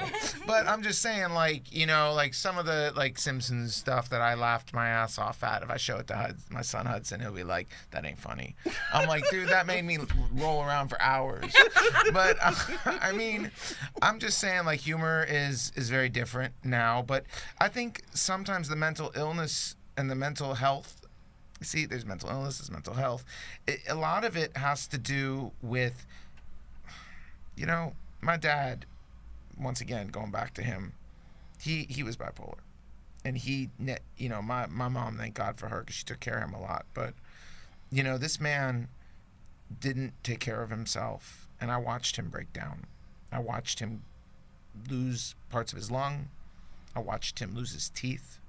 But I'm just saying, like, like some of the like Simpsons stuff that I laughed my ass off at. If I show it to my son Hudson, he'll be like, "That ain't funny." I'm like, dude, that made me roll around for hours. But I mean, I'm just saying, like, humor is very different now. But I think sometimes the mental illness and the mental health. See, there's mental illness, there's mental health. A lot of it has to do with, my dad, once again, going back to him, he was bipolar. And my mom, thank God for her, because she took care of him a lot. But, this man didn't take care of himself. And I watched him break down. I watched him lose parts of his lung. I watched him lose his teeth.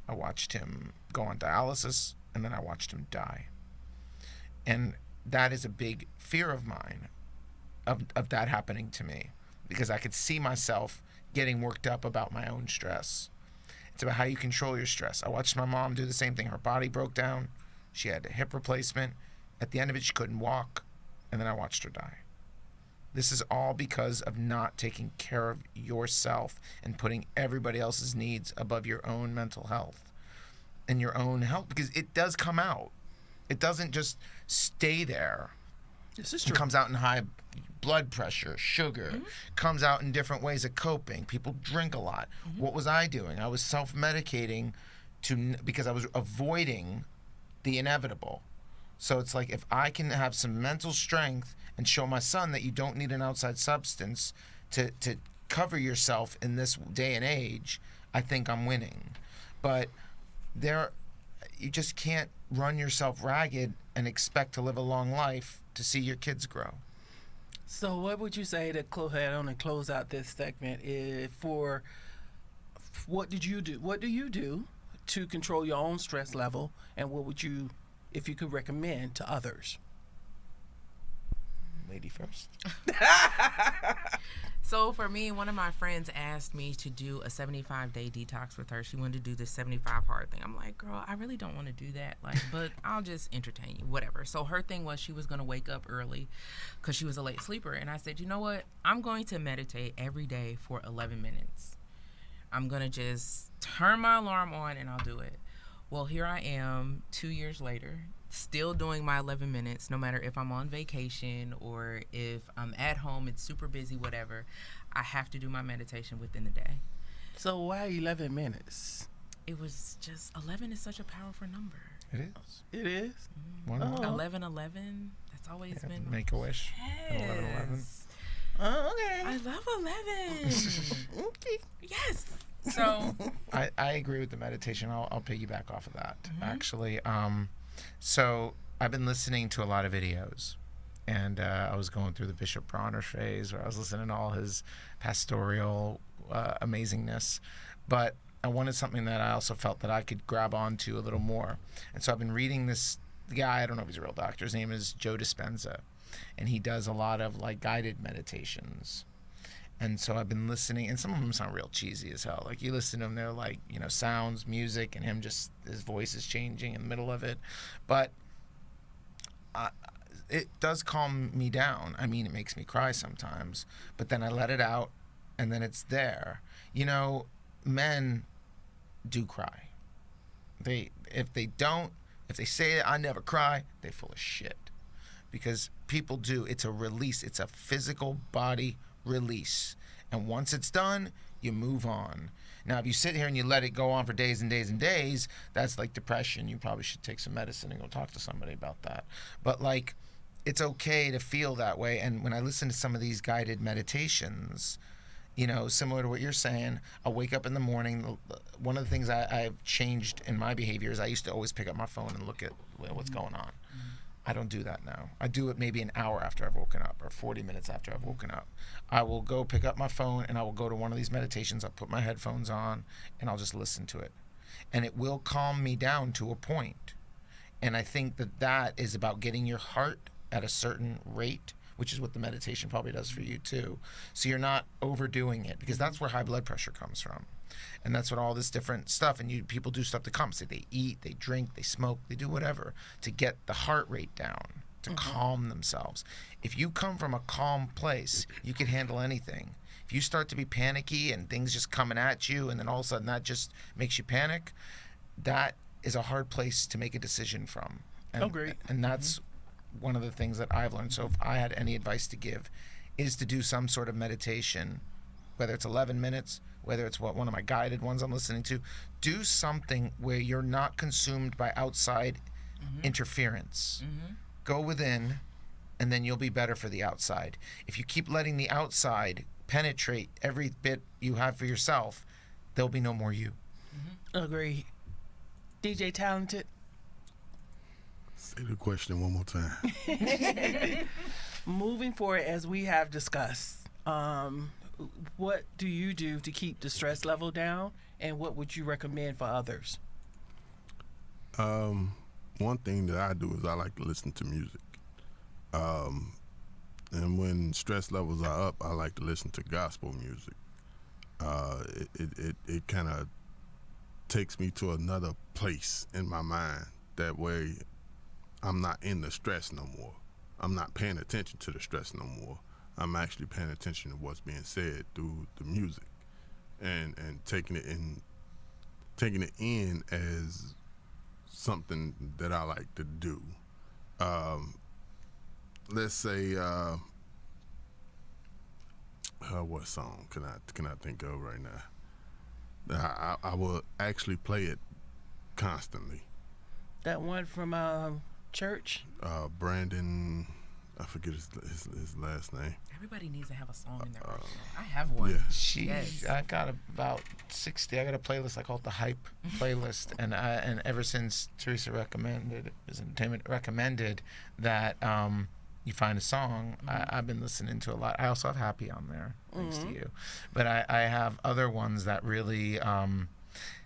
I watched him go on dialysis. And then I watched him die. And that is a big fear of mine, of that happening to me, because I could see myself getting worked up about my own stress. It's about how you control your stress. I watched my mom do the same thing. Her body broke down. She had a hip replacement. At the end of it, she couldn't walk. And then I watched her die. This is all because of not taking care of yourself and putting everybody else's needs above your own mental health. And your own health, because it does come out. It doesn't just stay there. This is true. It comes out in high blood pressure, sugar, comes out in different ways of coping. People drink a lot. What was I doing? I was self-medicating because I was avoiding the inevitable. So it's like, if I can have some mental strength and show my son that you don't need an outside substance to cover yourself in this day and age, I think I'm winning. But you just can't run yourself ragged and expect to live a long life to see your kids grow. So what would you say to close out this segment for what do you do to control your own stress level, and what would you, if you could recommend to others? Lady first. So for me, one of my friends asked me to do a 75-day detox with her. She wanted to do this 75 hard thing. I'm like, girl, I really don't want to do that. But I'll just entertain you, whatever. So her thing was she was going to wake up early because she was a late sleeper. And I said, you know what? I'm going to meditate every day for 11 minutes. I'm going to just turn my alarm on and I'll do it. Well, here I am 2 years later, still doing my 11 minutes, no matter if I'm on vacation or if I'm at home, it's super busy, whatever. I have to do my meditation within the day. So why 11 minutes? It was just 11 is such a powerful number. It is. It is? One Oh. 11. That's always been my Make a wish. Yes. 11. Oh, okay. I love 11. Okay. Yes. So I agree with the meditation. I'll piggyback off of that, actually. So I've been listening to a lot of videos, and I was going through the Bishop Bronner phase where I was listening to all his pastoral amazingness, but I wanted something that I also felt that I could grab onto a little more. And so I've been reading this guy, I don't know if he's a real doctor, his name is Joe Dispenza, and he does a lot of like guided meditations. And so I've been listening, and some of them sound real cheesy as hell. Like you listen to them, they're like, you know, sounds, music, and him just, his voice is changing in the middle of it. But it does calm me down. I mean, it makes me cry sometimes, but then I let it out, and then it's there. You know, men do cry. If they say I never cry, they're full of shit. Because people do. It's a release. It's a physical body release. And once it's done, you move on. Now, if you sit here and you let it go on for days and days and days, that's like depression. You probably should take some medicine and go talk to somebody about that. But like, it's okay to feel that way. And when I listen to some of these guided meditations, you know, similar to what you're saying, I'll wake up in the morning. One of the things I've changed in my behavior is I used to always pick up my phone and look at what's going on. I don't do that now. I do it maybe an hour after I've woken up or 40 minutes after I've woken up. I will go pick up my phone and I will go to one of these meditations. I'll put my headphones on and I'll just listen to it. And it will calm me down to a point. And I think that is about getting your heart at a certain rate, which is what the meditation probably does for you too. So you're not overdoing it, because that's where high blood pressure comes from. And that's what all this different stuff, and people do stuff to compensate. They eat, they drink, they smoke, they do whatever to get the heart rate down, to calm themselves. If you come from a calm place, you can handle anything. If you start to be panicky and things just coming at you, and then all of a sudden that just makes you panic, that is a hard place to make a decision from. Agreed. And that's one of the things that I've learned. So if I had any advice to give, is to do some sort of meditation, whether it's 11 minutes, whether it's one of my guided ones I'm listening to. Do something where you're not consumed by outside interference. Go within, and then you'll be better for the outside. If you keep letting the outside penetrate every bit you have for yourself, there'll be no more you. Agreed. DJ Talented. Say the question one more time. Moving forward, as we have discussed, what do you do to keep the stress level down, and what would you recommend for others? One thing that I do is I like to listen to music. And when stress levels are up, I like to listen to gospel music. It kind of takes me to another place in my mind. That way, I'm not in the stress no more. I'm not paying attention to the stress no more. I'm actually paying attention to what's being said through the music, and taking it in as something that I like to do. Let's say, what song can I think of right now? I will actually play it constantly. That one from church? Brandon, I forget his last name. everybody needs to have a song in their arsenal. I have one. Yeah. Yes. I got about 60. I got a playlist. I call it the Hype playlist, and ever since Teresa recommended that you find a song, I've been listening to a lot. I also have Happy on there, thanks to you. But I have other ones that really.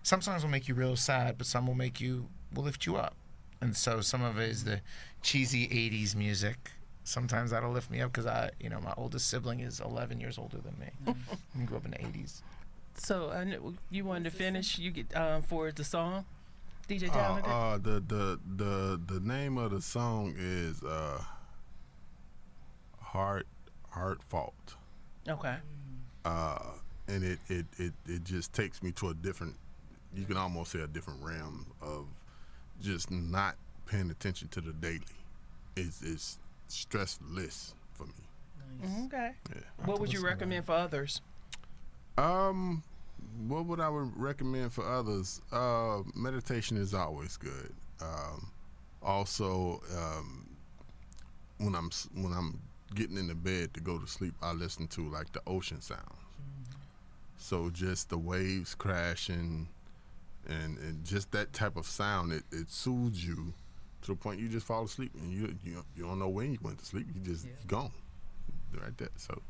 Some songs will make you real sad, but some will lift you up. And so some of it is the cheesy 80s music. Sometimes that'll lift me up because my oldest sibling is 11 years older than me. I grew up in the 80s. So you wanted to finish. You get for the song, DJ Talented. The name of the song is Heart Fault. Okay. And it just takes me to a different you can almost say a different realm of just not paying attention to the daily. It's stressless for me. Nice. Okay. Yeah. What would you recommend for others? What would I recommend for others? Meditation is always good. Also, when I'm getting into bed to go to sleep, I listen to like the ocean sounds. Mm-hmm. So just the waves crashing and just that type of sound, it soothes you to the point you just fall asleep and you don't know when you went to sleep. You just you're gone right there. So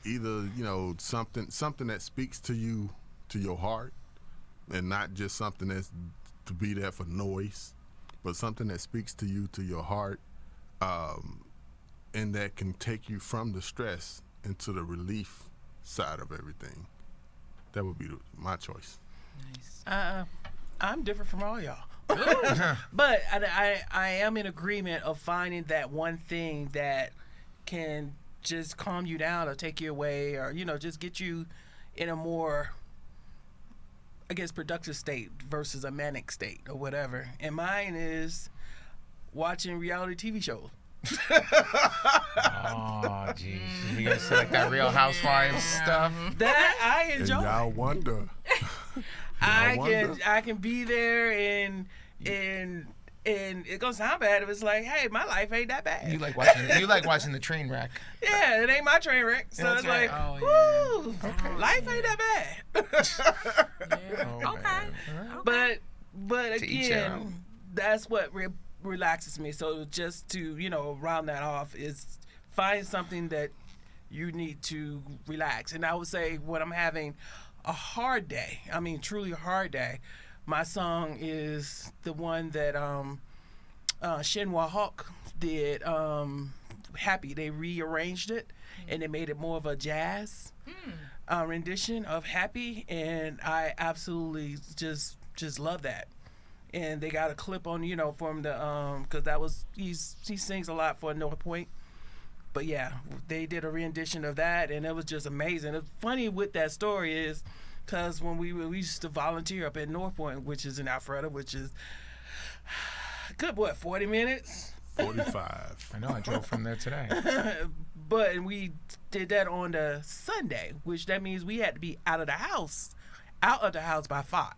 either something that speaks to you, to your heart, and not just something that's to be there for noise, but something that speaks to you, to your heart, and that can take you from the stress into the relief side of everything. That would be my choice. Nice. I'm different from all y'all. But I am in agreement of finding that one thing that can just calm you down or take you away or, just get you in a more, I guess, productive state versus a manic state or whatever. And mine is watching reality TV shows. Oh, geez. You guys say like that Real Housewives stuff? That I enjoy. And y'all wonder. I can be there and it's gonna sound bad if it's like, hey, my life ain't that bad. You like watching the train wreck. Yeah, it ain't my train wreck. So That's it's right. like, Oh, woo, Okay. life ain't that bad. Yeah. Oh, Okay. man. But To each their again, own. that's what relaxes me. So just to round that off is find something that you need to relax. And I would say when I'm having a hard day, I mean truly a hard day, my song is the one that Shinhwa Hawk did, Happy. They rearranged it and they made it more of a jazz rendition of Happy, and I absolutely just love that. And they got a clip on, from the because that was he sings a lot for North Point. But yeah, they did a rendition of that, and it was just amazing. It's funny with that story is because when we used to volunteer up at North Point, which is in Alpharetta, which is good, 40 minutes? 45. I know, I drove from there today. But we did that on the Sunday, which that means we had to be out of the house by 5.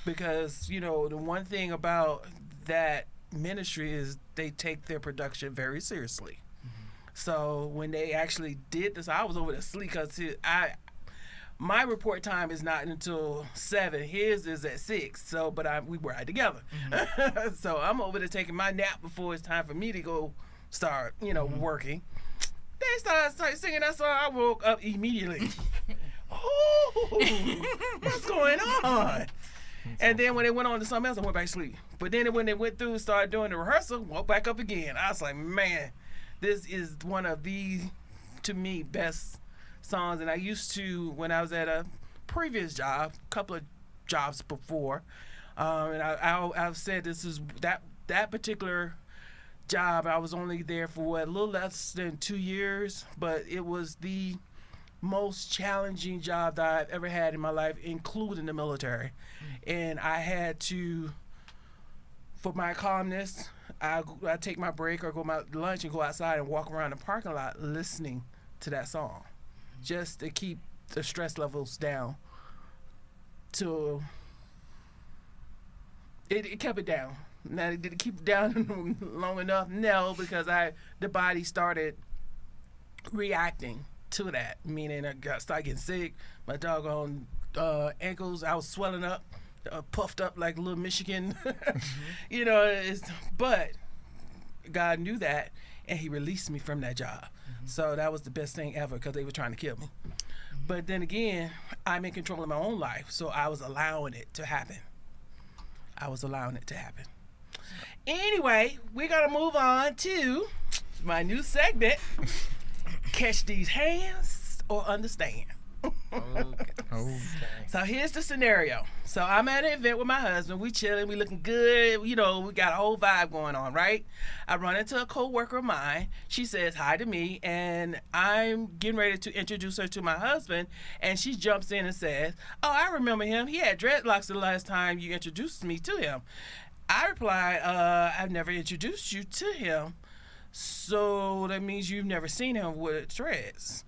Because, the one thing about that ministry is they take their production very seriously. So when they actually did this, I was over there asleep because my report time is not until 7. His is at 6. So, but we were right together. So I'm over there taking my nap before it's time for me to go start, working. They started singing that song. I woke up immediately. Ooh, what's going on? And then when they went on to something else, I went back to sleep. But then when they went through and started doing the rehearsal, woke back up again. I was like, man, this is one of the, to me, best songs. And I used to, when I was at a previous job, a couple of jobs before, and I've said this is that particular job, I was only there for a little less than 2 years, but it was the most challenging job that I've ever had in my life, including the military. And I had to, for my calmness, I take my break or go my lunch and go outside and walk around the parking lot listening to that song, just to keep the stress levels down. It kept it down. Now, did it keep it down long enough? No, because the body started reacting to that, meaning I started getting sick. My doggone ankles, I was swelling up, puffed up like little Michigan. But God knew that, and He released me from that job. So that was the best thing ever because they were trying to kill me. But then again, I'm in control of my own life, so I was allowing it to happen. Anyway, we're going to move on to my new segment, Catch These Hands or Understand. Okay. So here's the scenario. So I'm at an event with my husband. We chilling. We looking good. You know, we got a whole vibe going on, right? I run into a coworker of mine. She says hi to me, and I'm getting ready to introduce her to my husband. And she jumps in and says, "Oh, I remember him. He had dreadlocks the last time you introduced me to him." I replied, "I've never introduced you to him. So that means you've never seen him with dreads."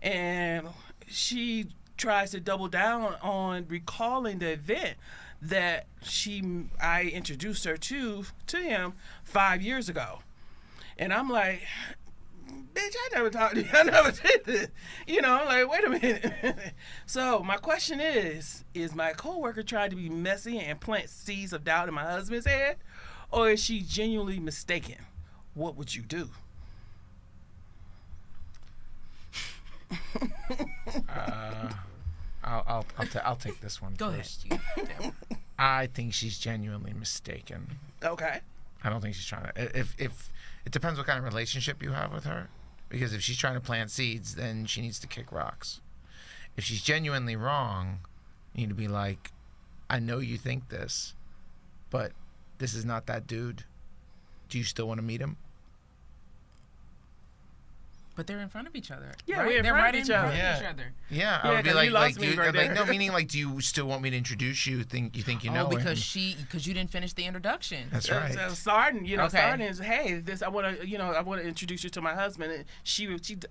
And she tries to double down on recalling the event that I introduced her to him 5 years ago. And I'm like, bitch, I never talked to you. I never did this. You know, like, wait a minute. So my question is my coworker trying to be messy and plant seeds of doubt in my husband's head? Or is she genuinely mistaken? What would you do? I'll take this one Go first. ahead. I think she's genuinely mistaken. Okay. I don't think she's trying to. If it depends what kind of relationship you have with her, because if she's trying to plant seeds, then she needs to kick rocks. If she's genuinely wrong, you need to be like, I know you think this, but this is not that dude. Do you still want to meet him? But they're in front of each other. Yeah, right? we're in they're front right of each in front other. of Yeah. each other. Yeah, I Yeah, would be 'cause like, you lost me dude, right there. no, meaning like, do you still want me to introduce you? You think you know Oh, because him? because you didn't finish the introduction. That's right. So starting, Okay. starting is, hey, this I want to introduce you to my husband. And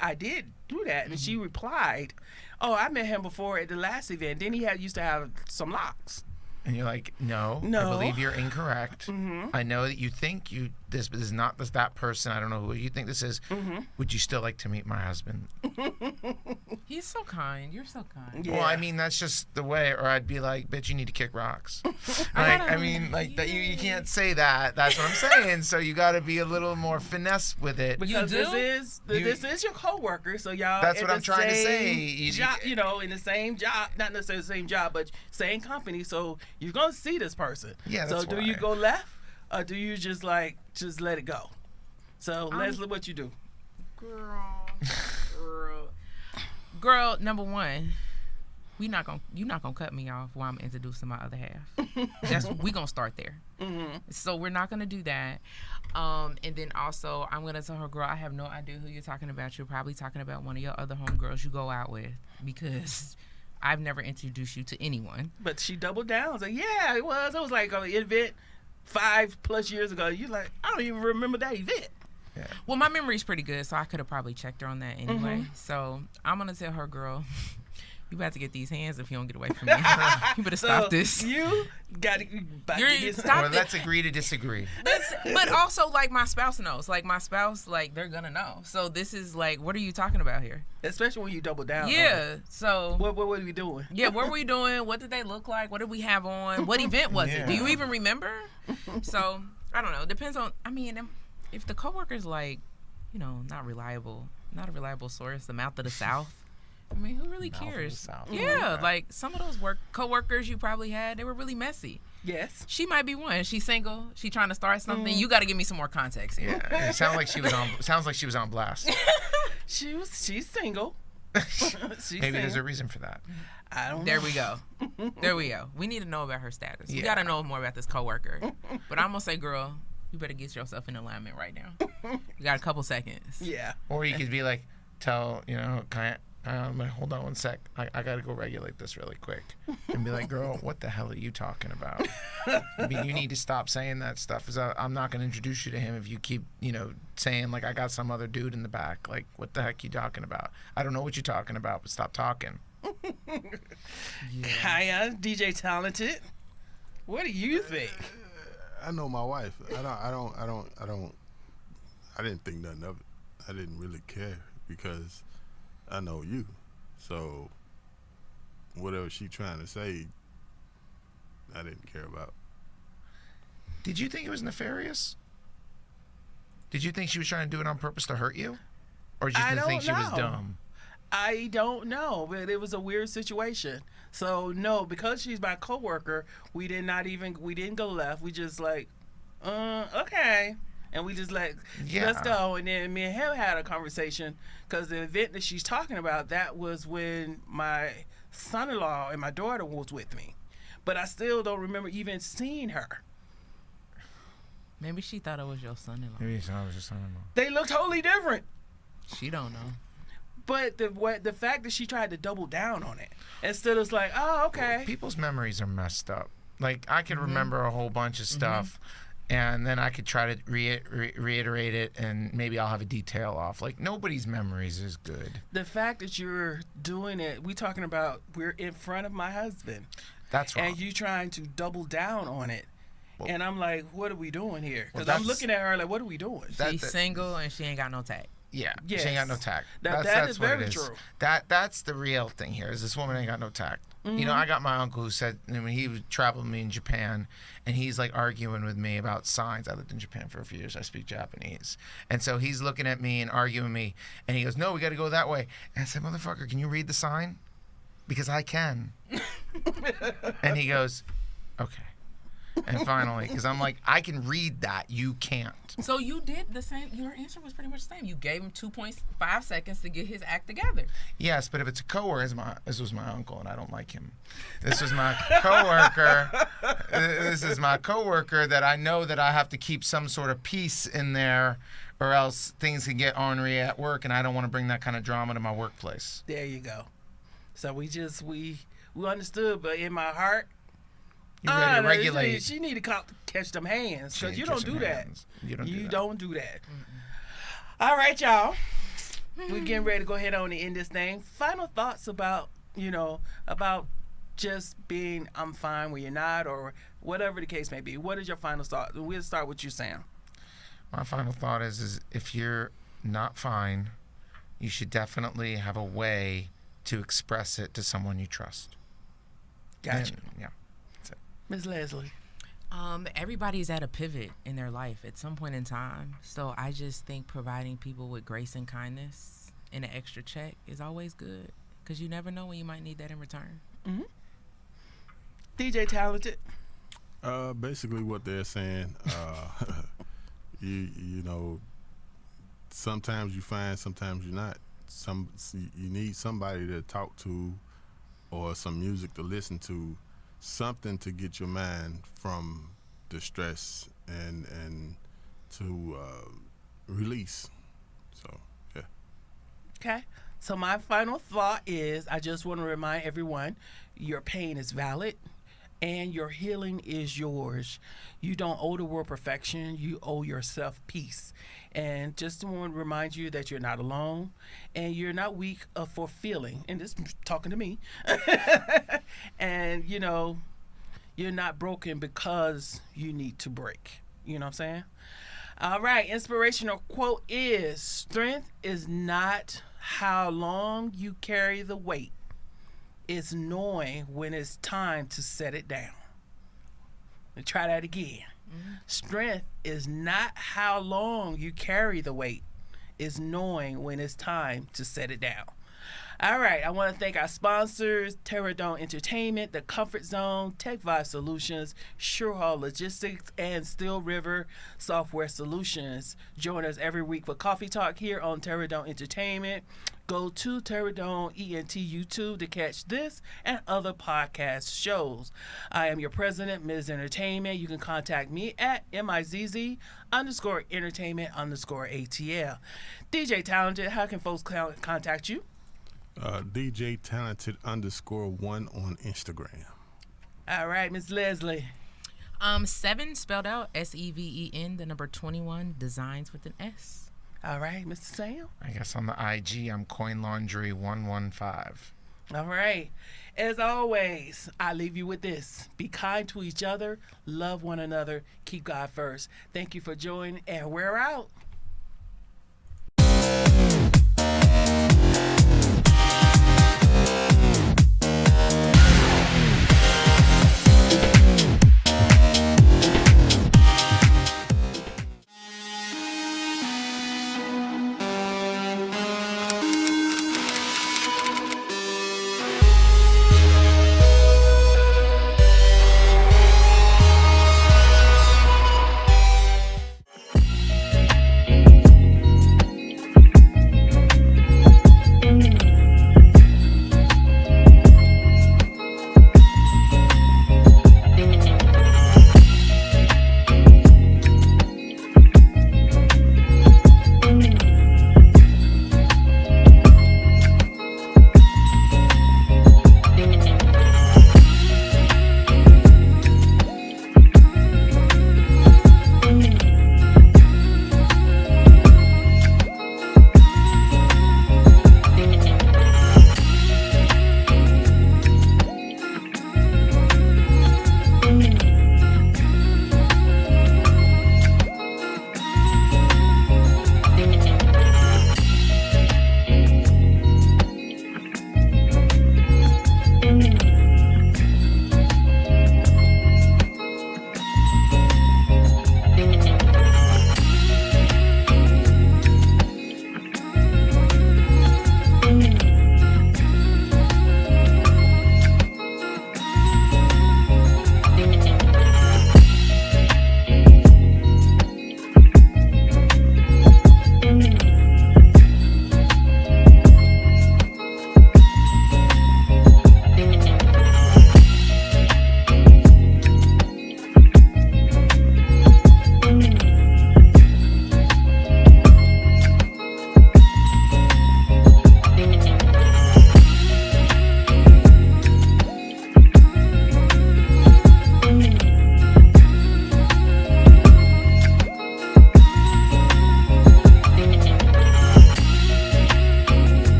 I did do that, and she replied, "Oh, I met him before at the last event. Then he used to have some locks." And you're like, no, I No. believe you're incorrect. I know that you think this is not that person. I don't know who you think this is. Would you still like to meet my husband? He's so kind. You're so kind. Yeah. Well, I mean, that's just the way. Or I'd be like, bitch, you need to kick rocks. I mean, like that. You can't say that. That's what I'm saying. So you got to be a little more finesse with it. Because You do? this is your coworker, so y'all. That's at what I'm the trying to say. same Job, in the same job, not necessarily the same job, but same company. So you're gonna see this person. Yeah, So that's do why. you go left, or do you just let it go? So Lesley, what you do? Girl, number one, you're not gonna cut me off while I'm introducing my other half. We gonna start there. So we're not gonna do that. And then also, I'm gonna tell her, girl, I have no idea who you're talking about. You're probably talking about one of your other homegirls you go out with, because I've never introduced you to anyone. But she doubled down. Like, yeah, it was. It was like an event 5+ years ago. You're like, I don't even remember that event. Yeah. Well, my memory's pretty good, so I could have probably checked her on that anyway. So I'm gonna tell her, girl, you about to get these hands if you don't get away from me. You better stop this. You got to Stop Well, it. let's agree to disagree. But also, like, my spouse knows. Like, my spouse, like, they're gonna know. So this is like, what are you talking about here? Especially when you double down. Yeah. So What were we doing? yeah, what were we doing? What did they look like? What did we have on? What event was it? Do you Yeah. even remember? So I don't know. Depends on. I mean, if the coworker's like, not a reliable source, the mouth of the South. I mean, who really Mouth of the cares? South. Yeah, like some of those coworkers you probably had, they were really messy. Yes. She might be one. She's single. She trying to start something. You got to give me some more context here. Yeah, it sounds like she was on blast. She's single. Maybe there's a reason for that. I don't know. There we go. There we go. We need to know about her status. We Yeah. got to know more about this coworker. But I'm gonna say, girl, you better get yourself in alignment right now. You got a couple seconds. Yeah. Or you could be like, hold on one sec. I got to go regulate this really quick. And be like, girl, what the hell are you talking about? I mean, you need to stop saying that stuff. I'm not going to introduce you to him if you keep, saying, like, I got some other dude in the back. Like, what the heck you talking about? I don't know what you're talking about, but stop talking. Hiya, DJ Talented. What do you think? I know my wife. I didn't think nothing of it. I didn't really care because I know you. So whatever she trying to say, I didn't care about. Did you think it was nefarious? Did you think she was trying to do it on purpose to hurt you? Or did you think she was dumb? I don't know, but it was a weird situation. So no, because she's my coworker, we didn't go left. We just like, okay. and we just like, Yeah. let's go. And then me and him had a conversation because the event that she's talking about, that was when my son-in-law and my daughter was with me. But I still don't remember even seeing her. Maybe she thought it was your son-in-law. Maybe it's not your son-in-law. They look totally different. She don't know. But the fact that she tried to double down on it instead of like, oh, okay. Well, people's memories are messed up. Like, I could remember a whole bunch of stuff, and then I could try to reiterate it, and maybe I'll have a detail off. Like, nobody's memories is good. The fact that you're doing it, we're in front of my husband. That's wrong. And you trying to double down on it. Well, and I'm like, what are we doing here? Because well, I'm looking at her like, what are we doing? She's single and she ain't got no tag. Yeah, Yes. she ain't got no tact. That That's is what very it is. true. That's the real thing here. Is this woman ain't got no tact? You know, I got my uncle who said when he traveled with me in Japan, and he's like arguing with me about signs. I lived in Japan for a few years. I speak Japanese, and so he's looking at me and arguing with me, and he goes, "No, we got to go that way." And I said, "Motherfucker, can you read the sign? Because I can." And he goes, "Okay." And finally, because I'm like, I can read that, you can't. So you did the same. Your answer was pretty much the same. You gave him 2.5 seconds to get his act together. Yes, but if it's a coworker, this was my uncle, and I don't like him. This was my coworker. This is my coworker that I know that I have to keep some sort of peace in there, or else things can get ornery at work, and I don't want to bring that kind of drama to my workplace. There you go. So we understood, but in my heart, You ready to regulate? She need to catch them hands, because you don't do that. You don't do that. All right, y'all. We're getting ready to go ahead on and end this thing. Final thoughts about just being I'm fine when you're not, or whatever the case may be. What is your final thought? We'll start with you, Sam. My final thought is if you're not fine, you should definitely have a way to express it to someone you trust. Gotcha. Yeah. Ms. Lesley. Everybody's at a pivot in their life at some point in time. So I just think providing people with grace and kindness and an extra check is always good, because you never know when you might need that in return. Mm-hmm. DJ Talented. Basically what they're saying, you know, sometimes you find, sometimes you're not. You need somebody to talk to, or some music to listen to, something to get your mind from the stress and to release. So, yeah. Okay. So my final thought is I just want to remind everyone your pain is valid and your healing is yours. You don't owe the world perfection. You owe yourself peace. And just want to remind you that you're not alone and you're not weak for feeling. And this talking to me. And, you know, you're not broken because you need to break. You know what I'm saying? All right. Inspirational quote is, strength is not how long you carry the weight. It's knowing when it's time to set it down. Let me try that again. Strength is not how long you carry the weight. It's knowing when it's time to set it down. All right, I want to thank our sponsors, Terradome Entertainment, The Comfort Zone, Tech Vibe Solutions, SureHaul Logistics, and Steel River Software Solutions. Join us every week for Coffee Talk here on Terradome Entertainment. Go to Terradome ENT YouTube to catch this and other podcast shows. I am your president, MiZZ Entertainment. You can contact me at MiZZ_entertainment_ATL. DJ Talented, how can folks contact you? DJ Talented _1 on Instagram. All right, Miss Lesley. 7 spelled out SEVEN, the number 21, designs with an S. All right, Mr. Sam. I guess on the IG, I'm CoinLaundry115. All right. As always, I leave you with this. Be kind to each other, love one another, keep God first. Thank you for joining, and we're out.